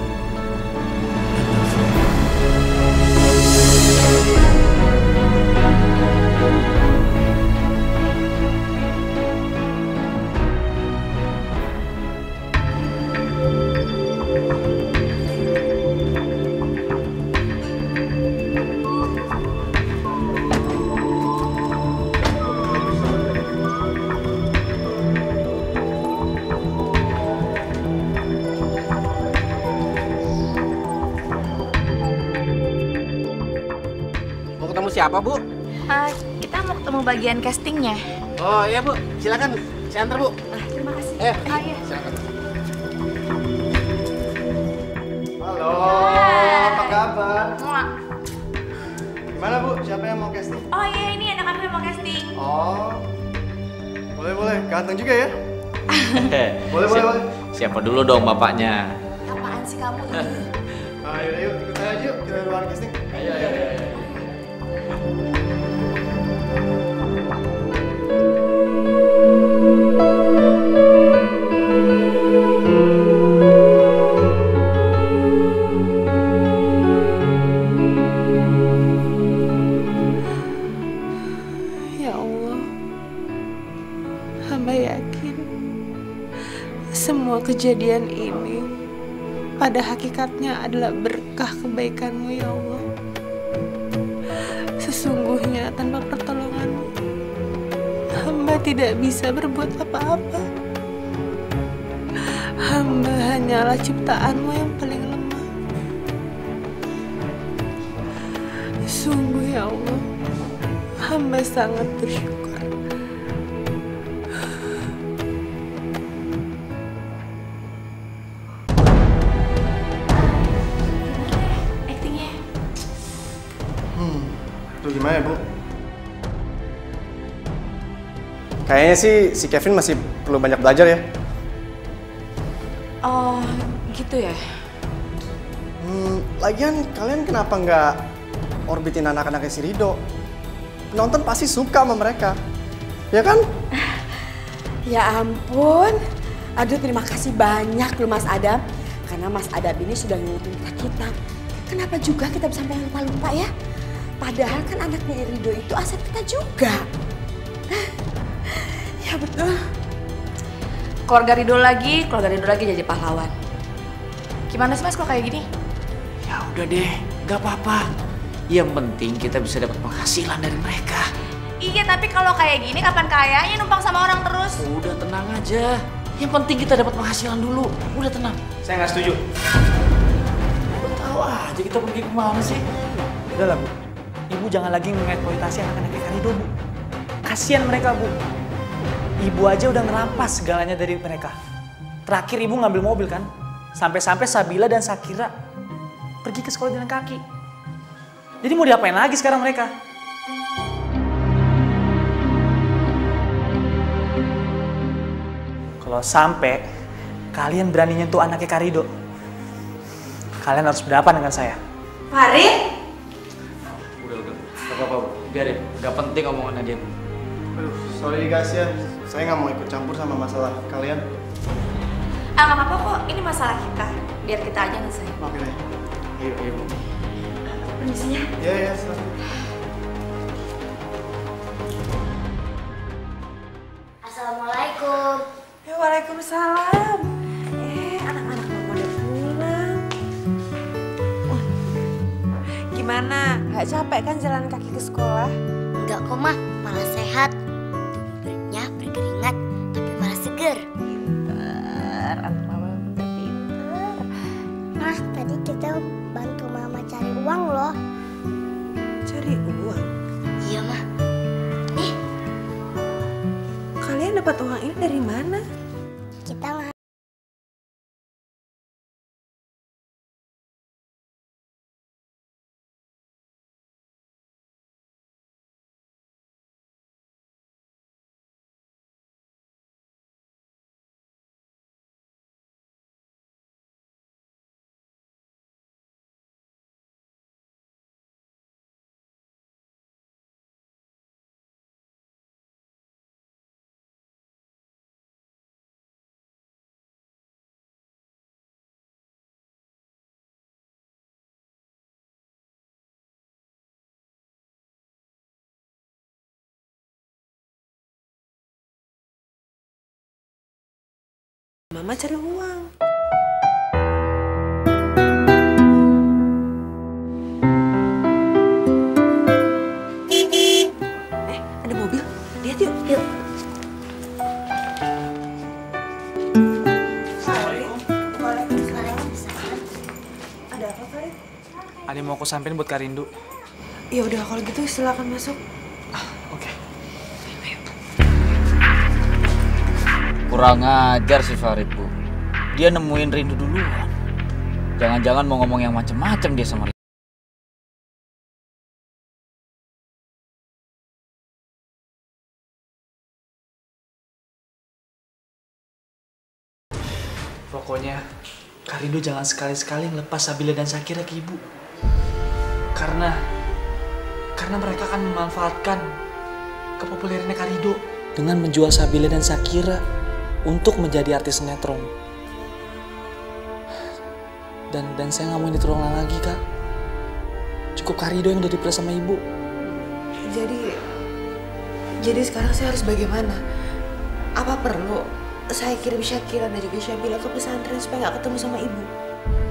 Mau ketemu siapa, Bu? Kita mau ketemu bagian castingnya. Oh iya, Bu. Silakan. Saya antar, Bu. Terima kasih. Iya. Silakan. Halo, apa kabar? Gimana Bu, siapa yang mau casting? Oh iya, ini anak aku yang mau casting. Oh, boleh, ganteng juga ya? Boleh. Siapa dulu dong bapaknya? Apaan sih kamu? Ayo, ikut aja yuk, kita ruangan casting. Ayo. Ya Allah, hamba yakin semua kejadian ini pada hakikatnya adalah berkah kebaikan-Mu ya Allah. Sesungguhnya tanpa pertolongan-Mu, hamba tidak bisa berbuat apa-apa. Hamba hanyalah ciptaan-Mu yang paling lemah. Sungguh ya Allah, hamba sangat bersyukur. Actingnya. Tuh gimana ya Bu? Kayaknya sih si Kevin masih perlu banyak belajar ya. Oh, gitu ya? Lagian kalian kenapa nggak orbitin anak-anaknya si Rido? Penonton pasti suka sama mereka, ya kan? Ya ampun. Aduh, terima kasih banyak loh Mas Adam. Karena Mas Adam ini sudah ngingetin kita. Kenapa juga kita bisa sampai lupa-lupa ya? Padahal kan anaknya Rido itu aset kita juga. Ya betul. Keluarga Rido lagi jadi pahlawan. Gimana sih Mas kalau kayak gini? Ya udah deh, gak apa-apa. Yang penting kita bisa dapat penghasilan dari mereka. Iya, tapi kalau kayak gini kapan kayanya numpang sama orang terus? Udah tenang aja. Yang penting kita dapat penghasilan dulu. Udah tenang. Saya nggak setuju. Lu tahu aja kita pergi kemana sih? Udah lah, Bu. Ibu jangan lagi mengeksploitasi anak-anak kayak Rido, Bu. Kasihan mereka, Bu. Ibu aja udah ngerampas segalanya dari mereka. Terakhir ibu ngambil mobil kan? Sampai-sampai Sabila dan Sakira pergi ke sekolah jalan kaki. Jadi mau diapain lagi sekarang mereka? Kalau sampai kalian berani nyentuh anaknya Karido, kalian harus berhadapan dengan saya. Farid? Udah. Gak apa-apa, Bu. Biarin. Gak penting omongannya dia, Bu. Aduh, sorry guys ya. Saya nggak mau ikut campur sama masalah kalian. Nggak apa-apa kok, ini masalah kita. Biar kita aja ngelesain. Oke deh. Ayo. Permisinya. Iya, silakan. Assalamualaikum. Waalaikumsalam. Anak-anak mama udah pulang. Gimana? Gak capek kan jalan kaki ke sekolah? Enggak kok, Mah. Malah sehat. Tubuhnya berkeringat, tapi malah seger. Pinter, anak mama udah pinter. Mah, tadi kita bantu Mama cari uang loh. Cari uang? Iya, Mah. Kalian dapat uang ini dari mana? Kita Mama cari uang. Ada mobil. Lihat yuk. Yuk. Ada apa, Farid? Ada yang mau aku sampein buat Kak Rindu. Ya udah kalau gitu silakan masuk. Oke. Kurang ajar si Farid, Bu. Dia nemuin Rindu duluan. Jangan-jangan mau ngomong yang macem-macem dia sama Rindu. Pokoknya Kak Rindu jangan sekali-sekali ngelepas Sabila dan Shakira ke ibu. Karena mereka akan memanfaatkan kepopulerannya Kak Rindu dengan menjual Sabila dan Shakira untuk menjadi artis sinetron. Dan saya nggak mau ini terulang lagi, Kak. Cukup Kak Rindu yang udah diperas sama ibu. Jadi sekarang saya harus bagaimana? Apa perlu saya kirim Shakira dan juga Sabila ke pesantren supaya nggak ketemu sama ibu?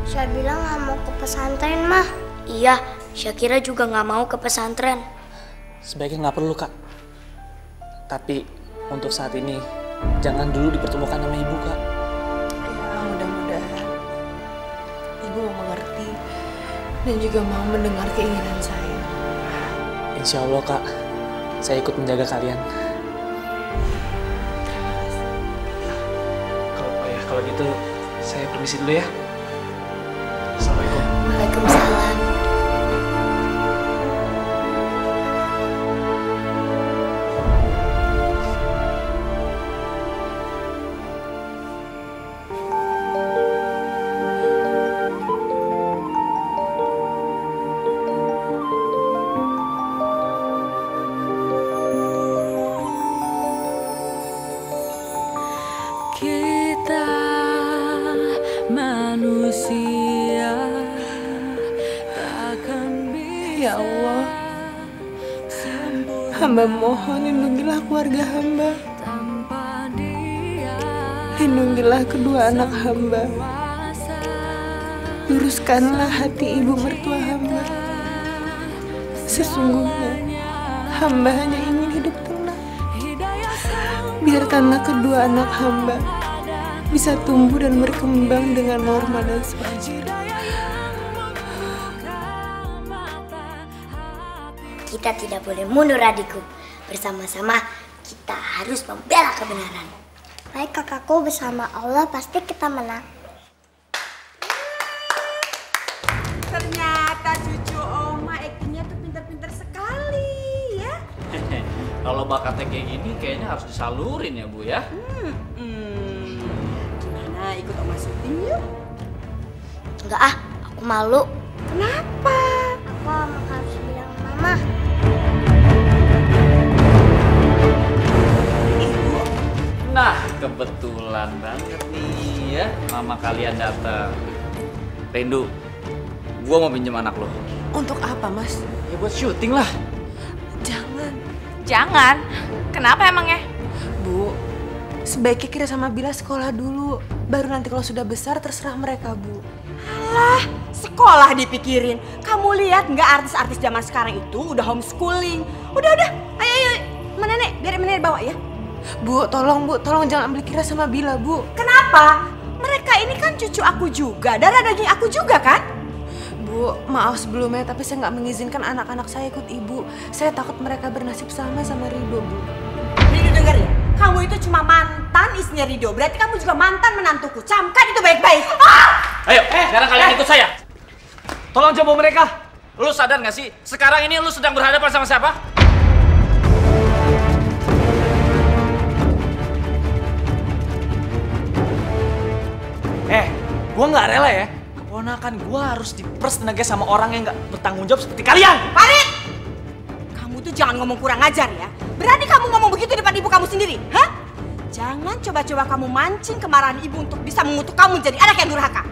Sabila nggak mau ke pesantren, Mah. Iya, Shakira juga nggak mau ke pesantren. Sebaiknya nggak perlu, Kak. Tapi untuk saat ini jangan dulu dipertemukan sama ibu, Kak. Ya, mudah-mudahan ibu mau mengerti dan juga mau mendengar keinginan saya. Insya Allah, Kak. Saya ikut menjaga kalian. Kalau gitu, saya permisi dulu ya. Assalamualaikum. Waalaikumsalam. Kita manusia takkan bisa. Ya Allah, hamba mohon lindungilah keluarga hamba, lindungilah kedua anak hamba, luruskanlah hati ibu mertua hamba. Sesungguhnya hamba hanya ingin hidup tenang. Biarkanlah kedua anak hamba bisa tumbuh dan berkembang dengan norma dan sewajarnya. Kita tidak boleh mundur, adikku. Bersama-sama kita harus membela kebenaran. Baik kakakku, bersama Allah pasti kita menang. Ternyata cucu Oma aktingnya tuh pintar-pintar sekali ya. Kalau bakatnya kayak gini kayaknya harus disalurin ya, Bu ya. Gimana ikut Oma syuting yuk? Enggak ah, aku malu. Kenapa? Aku harus bilang mama. Nah, kebetulan banget nih ya, mama kalian datang. Rindu, gua mau pinjam anak lo. Untuk apa, Mas? Ya buat syuting lah. Jangan. Kenapa emangnya? Bu, sebaiknya Kira sama Bila sekolah dulu. Baru nanti kalau sudah besar terserah mereka, Bu. Alah, sekolah dipikirin. Kamu lihat nggak artis-artis zaman sekarang itu udah homeschooling. Udah, ayo, mana nenek? Biar nenek bawa ya. Bu, tolong jangan ambil Kira sama Bila, Bu. Kenapa? Mereka ini kan cucu aku juga, darah daging aku juga kan? Bu, maaf sebelumnya, tapi saya nggak mengizinkan anak-anak saya ikut ibu. Saya takut mereka bernasib sama Ridho, Bu. Ridho denger ya, kamu itu cuma mantan istrinya Ridho. Berarti kamu juga mantan menantuku. Camkan itu baik-baik. Ayo, sekarang kalian ikut saya. Tolong jamu mereka. Lu sadar gak sih, sekarang ini lu sedang berhadapan sama siapa? Gua nggak rela ya. Keponakan gua harus diperas tenaga sama orang yang nggak bertanggung jawab seperti kalian. Farid! Kamu tuh jangan ngomong kurang ajar ya. Berani kamu ngomong begitu depan ibu kamu sendiri, hah? Jangan coba-coba kamu mancing kemarahan ibu untuk bisa mengutuk kamu jadi anak yang durhaka.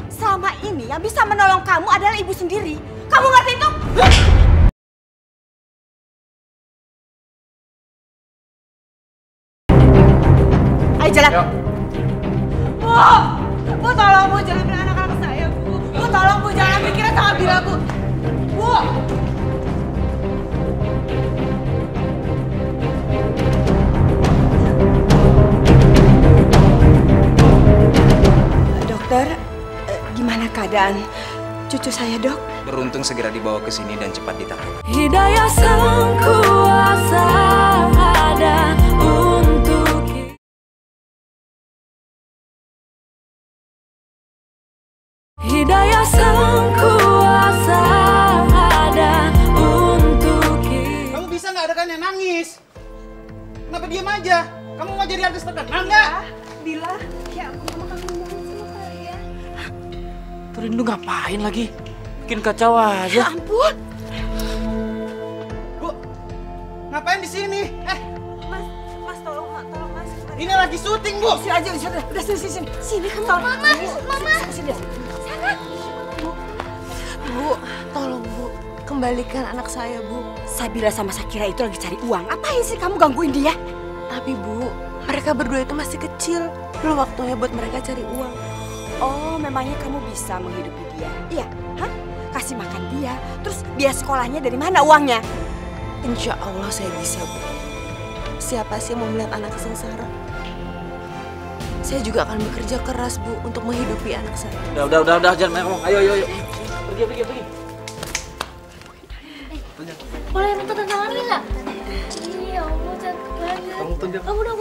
Selama ini yang bisa menolong kamu adalah ibu sendiri. Kamu ngerti itu? Ayo jalan. Bu tolong Bu, jangan ambil anak-anak saya Bu. Bu tolong Bu, jangan mikirin sama Bila Bu. Bu. Dokter, gimana keadaan cucu saya, Dok? Beruntung segera dibawa ke sini dan cepat ditangani. Hidayah sang kuasa ada untuk kita. Hidayah sang kuasa ada untuk kita. Kamu bisa nggak ada kan yang nangis? Kenapa diam aja? Kamu mau jadi artis terkenal nggak? Bila, ya ampun, mama kangen banget sama kalian. Tuh Rindu ngapain lagi? Bikin kacau aja. Ya ampun. Bu, ngapain di sini? Mas tolong Mas. Ini lagi syuting, Bu. Sini aja, udah sini. Sini kan tolong. Mama. Sini. Sana. Bu, tolong Bu, kembalikan anak saya, Bu. Sabila sama Shakira itu lagi cari uang. Apain sih kamu gangguin dia? Tapi Bu, mereka berdua itu masih kecil. Belum waktunya buat mereka cari uang. Oh, memangnya kamu bisa menghidupi dia? Iya, hah? Kasih makan dia, terus biaya sekolahnya dari mana uangnya? Insya Allah saya bisa, Bu. Siapa sih yang mau melihat anak sengsara? Saya juga akan bekerja keras, Bu, untuk menghidupi anak saya. Udah, jangan main ngomong. Ayo. Pergi. Boleh minta tantangan nggak? Iya, Allah cantik banget. Kamu tunjuk. Kamu dong.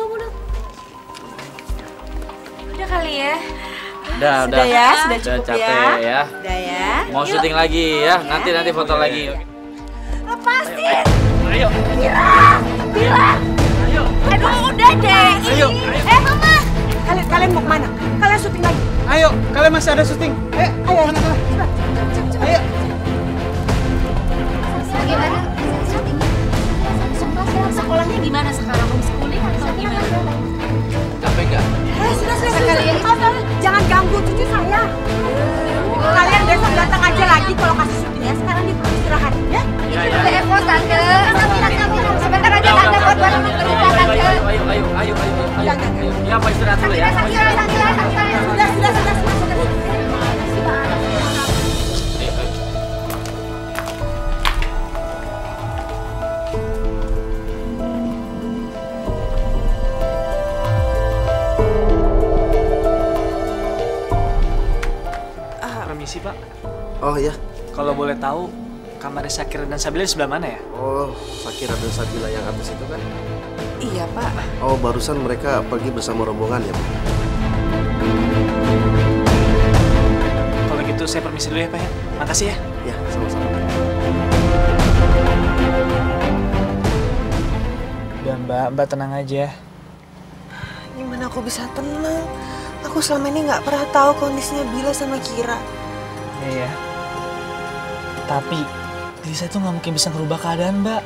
Udah kali ya. Udah. Sudah cukup capek ya. Udah ya. Mau syuting lagi ya. Nanti foto lagi. Lepasin! Ayo. Bila! Ayo. Aduh, udah deh. Ayo. Mama! Kalian mau kemana? Kalian syuting lagi? Ayo, kalian masih ada syuting. Ayo. Ayo. Bagaimana? Sekolahnya gimana sekarang? Homeschooling atau gimana? Capek nggak? Sudah. Jangan ganggu cucu saya. Kalian besok datang aja lagi kalau kasih syutingnya. Sekarang di istirahat ya. Udah Evo, Tante. Sebentar aja Tante buat berita, Tante. Ayo. Ya, Pak istirahat dulu ya. Sudah. Permisi Pak. Oh iya. Kalau boleh tahu, kamarnya Shakira dan Sabila di sebelah mana ya? Oh, Shakira dan Sabila yang atas itu kan? Iya, Pak. Oh, barusan mereka pergi bersama rombongan ya, Bu? Kalau gitu saya permisi dulu ya Pak ya. Makasih ya. Ya, sama-sama. Udah Mbak tenang aja. Gimana aku bisa tenang? Aku selama ini nggak pernah tahu kondisinya Bila sama Kira. Iya. Tapi Lisa tuh nggak mungkin bisa ngerubah keadaan Mbak.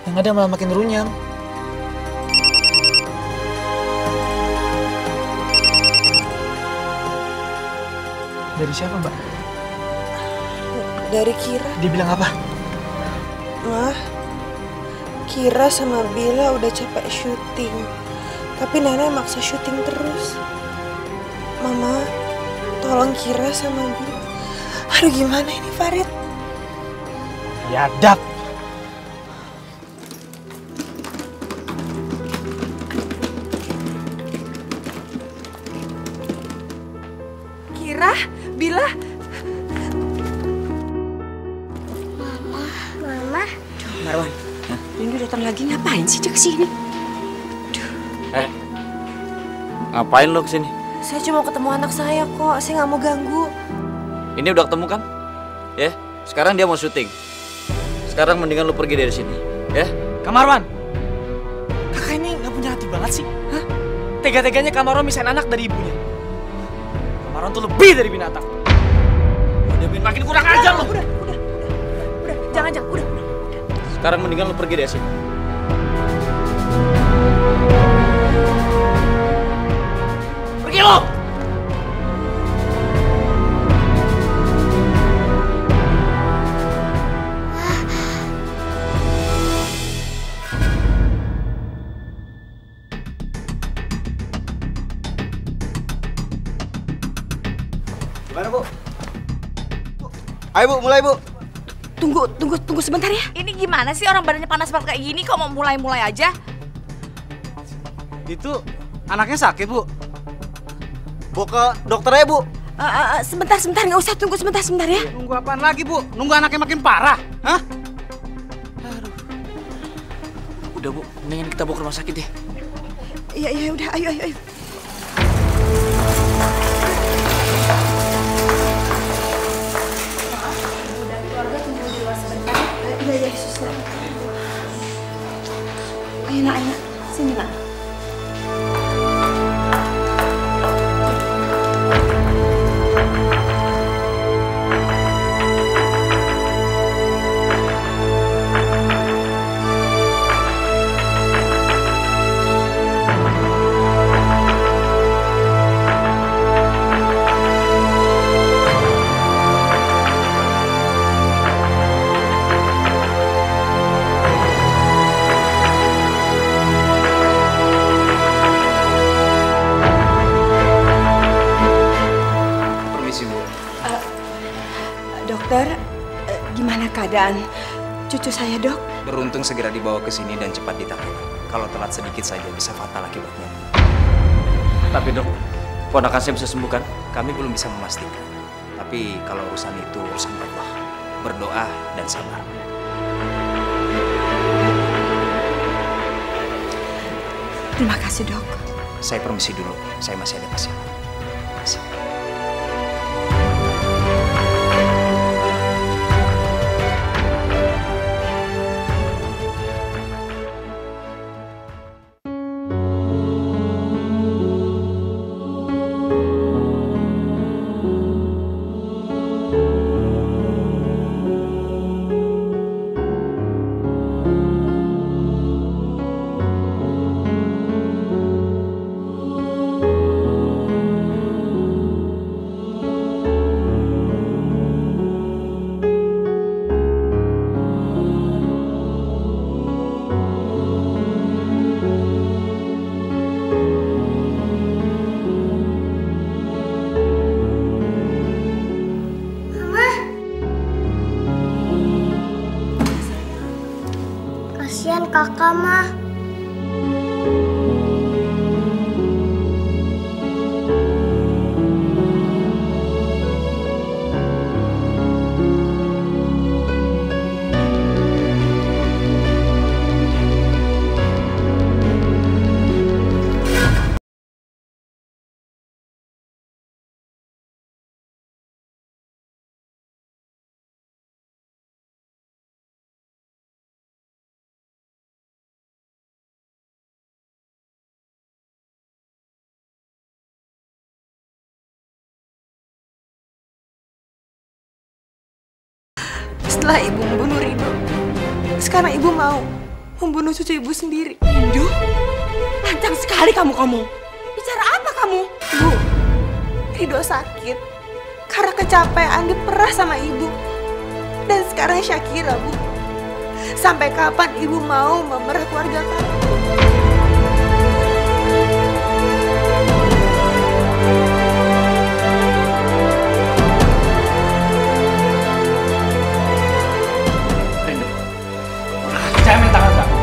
Yang ada malah makin runyam. Dari siapa Mbak? Dari Kira. Dia bilang apa? Wah, Kira sama Bila udah capek syuting. Tapi Nenek maksa syuting terus. Mama, tolong Kira sama Bila. Aduh, gimana ini Farid? Biadab. Kira, Bila. Mama. Marwan, Rindu datang lagi ngapain sih dia kesini? Ngapain lo kesini? Saya cuma ketemu anak saya kok. Saya nggak mau ganggu. Ini udah ketemu kan? Ya, sekarang dia mau syuting. Sekarang mendingan lu pergi dari sini, ya? Kak Marwan, kakak ini nggak punya hati banget sih, hah? Tega-teganya Kak Marwan misahin anak dari ibunya. Kak Marwan tuh lebih dari binatang. Udah makin kurang ajar lo. Udah. Jangan, udah. Sekarang mendingan lu pergi dari sini. Pergi lo! Ayo Bu, mulai Bu. Tunggu sebentar ya. Ini gimana sih orang badannya panas banget kayak gini kok mau mulai aja? Itu anaknya sakit, Bu. Bawa ke dokter aja, Bu. Sebentar, nggak usah tunggu sebentar ya. Nunggu apaan lagi, Bu? Nunggu anaknya makin parah, hah? Udah Bu, mendingan kita bawa ke rumah sakit deh. Iya udah, ayo. Iya, suster. Ayo nak, sini nak. Dokter, gimana keadaan cucu saya, Dok? Beruntung segera dibawa ke sini dan cepat ditangani. Kalau telat sedikit saja bisa fatal akibatnya. Tapi Dok, ponakan saya bisa sembuh kan? Kami belum bisa memastikan. Tapi kalau urusan itu urusan Allah. Berdoa dan sabar. Terima kasih, Dok. Saya permisi dulu. Saya masih ada pasien. Terima kasih. Kasihan kakak mah. Setelah ibu membunuh Ridho, sekarang ibu mau membunuh cucu ibu sendiri. Ridho? Lancang sekali kamu. Bicara apa kamu? Bu, Ridho sakit karena kecapean diperas sama ibu. Dan sekarang Syakira, Bu. Sampai kapan ibu mau memerah keluarga kamu? Jamin tangan kamu.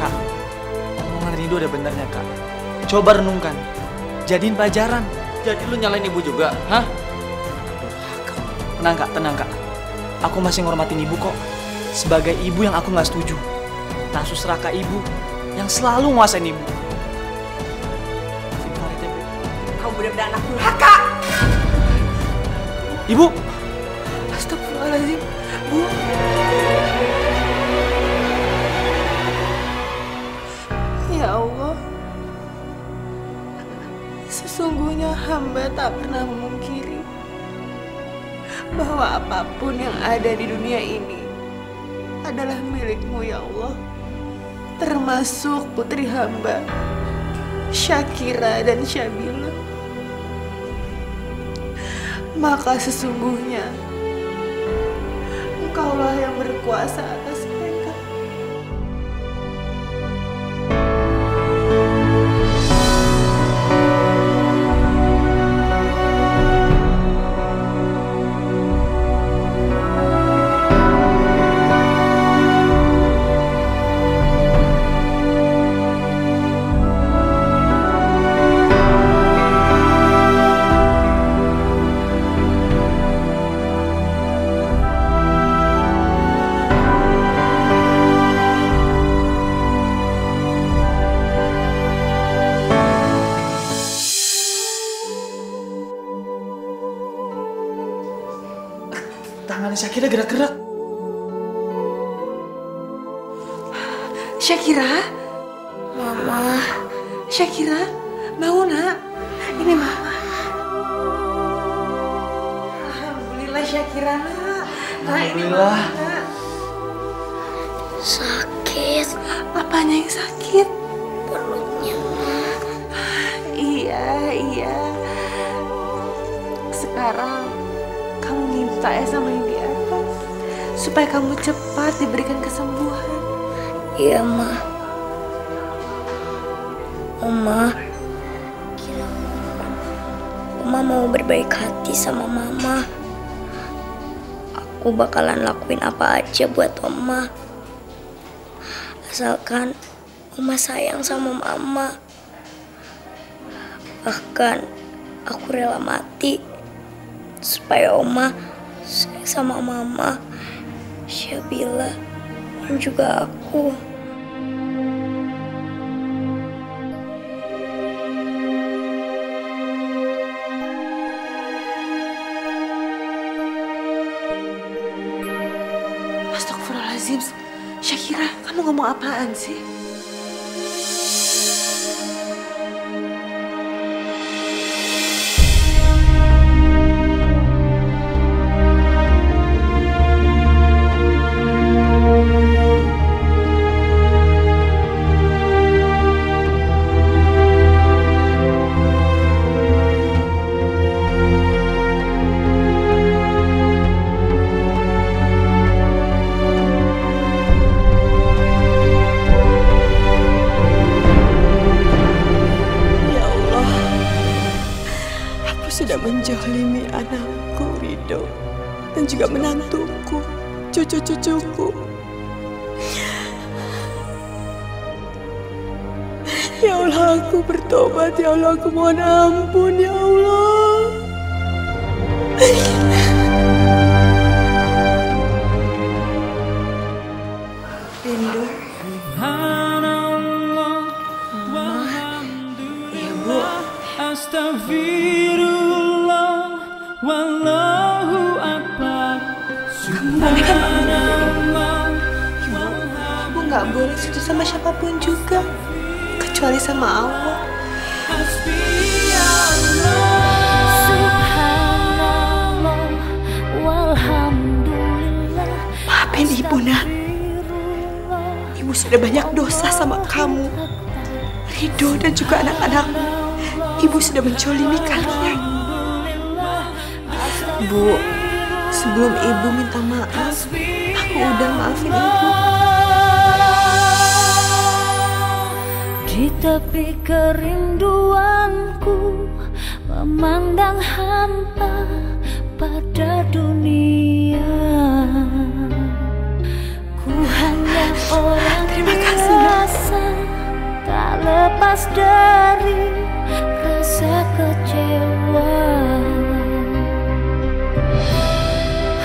Kak, omongan Ridho ada benarnya, Kak. Coba renungkan, jadiin pelajaran. Jadi lu nyalain ibu juga, hah? Tenang kak. Aku masih ngormatin ibu kok. Sebagai ibu yang aku nggak setuju. Nasus raka ibu yang selalu nguasain ibu. Kamu benar-benar anak durhaka. Ibu. Astagfirullahaladzim. Bu. Ya Allah. Sesungguhnya hamba tak pernah memungkiri bahwa apapun yang ada di dunia ini adalah milik-Mu ya Allah. Termasuk putri hamba, Syakira dan Syabila. Maka sesungguhnya Engkaulah yang berkuasa atas mereka. tangannya Syakira gerak-gerak. Syakira? Mama. Syakira, bangun nak. Ini Mama. Alhamdulillah Syakira nak. Alhamdulillah. Sakit. Apanya yang sakit? Perutnya. Iya. Sekarang kamu minta ya sama yang di atas supaya kamu cepat diberikan kesembuhan. Iya, Ma. Oma mau berbaik hati sama Mama. Aku bakalan lakuin apa aja buat Oma. Asalkan Oma sayang sama Mama. Bahkan aku rela mati supaya Oma sayang sama Mama, Syabila, dan juga aku. Astagfirullahaladzim, Syakira, kamu ngomong apaan sih? Sudah menjolimi anakku Ridho dan juga menantuku, cucu-cucuku. Ya Allah, aku bertobat. Ya Allah, aku mohon ampun. Ya Allah. Rindu. Iya, Bu. Astagfirullah, wallahu akbar. Ibu nggak boleh sujud sama siapapun juga, kecuali sama Allah. Subhanallah, walhamdulillah. Maafin Ibu, Nak. Ibu sudah banyak dosa sama kamu, Ridho, dan juga anak-anakmu. Ibu sudah mencolimi kalian. Bu, sebelum Ibu minta maaf, aku udah maafin Ibu. Di tepi kerinduanku memandang hampa pada dunia. Ku hanya orang biasa, tak lepas dari rasa kecewa.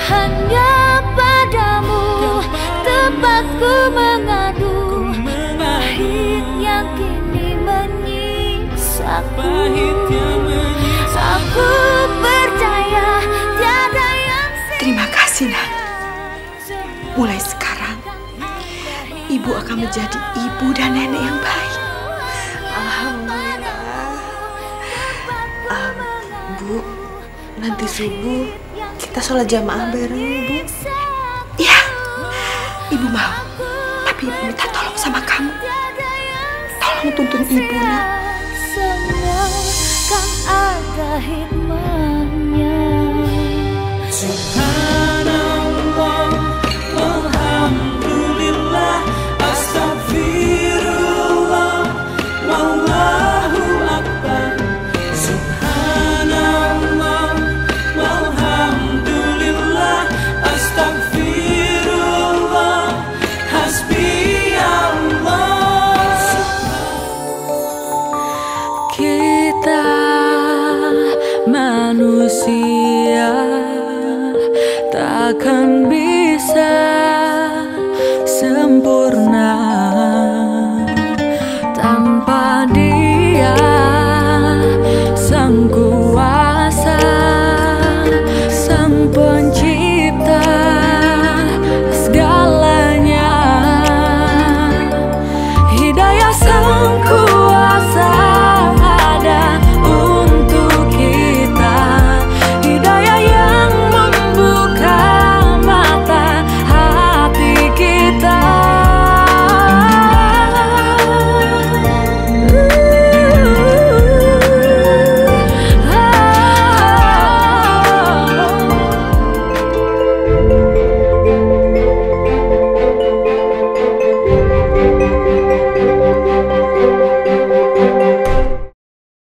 Hanya padamu tempat ku mengadu, pahit yang kini menyiksaku. Aku percaya tiada yang Terima kasih, Nak. Mulai sekarang, Ibu akan menjadi ibu dan nenek yang baik. Alhamdulillah. Bu, nanti subuh kita sholat jamaah bareng ya, Bu. Iya, Ibu mau. Tapi Ibu minta tolong sama kamu. Tolong tuntun Ibu, Nak. semua kan ada hikmahnya.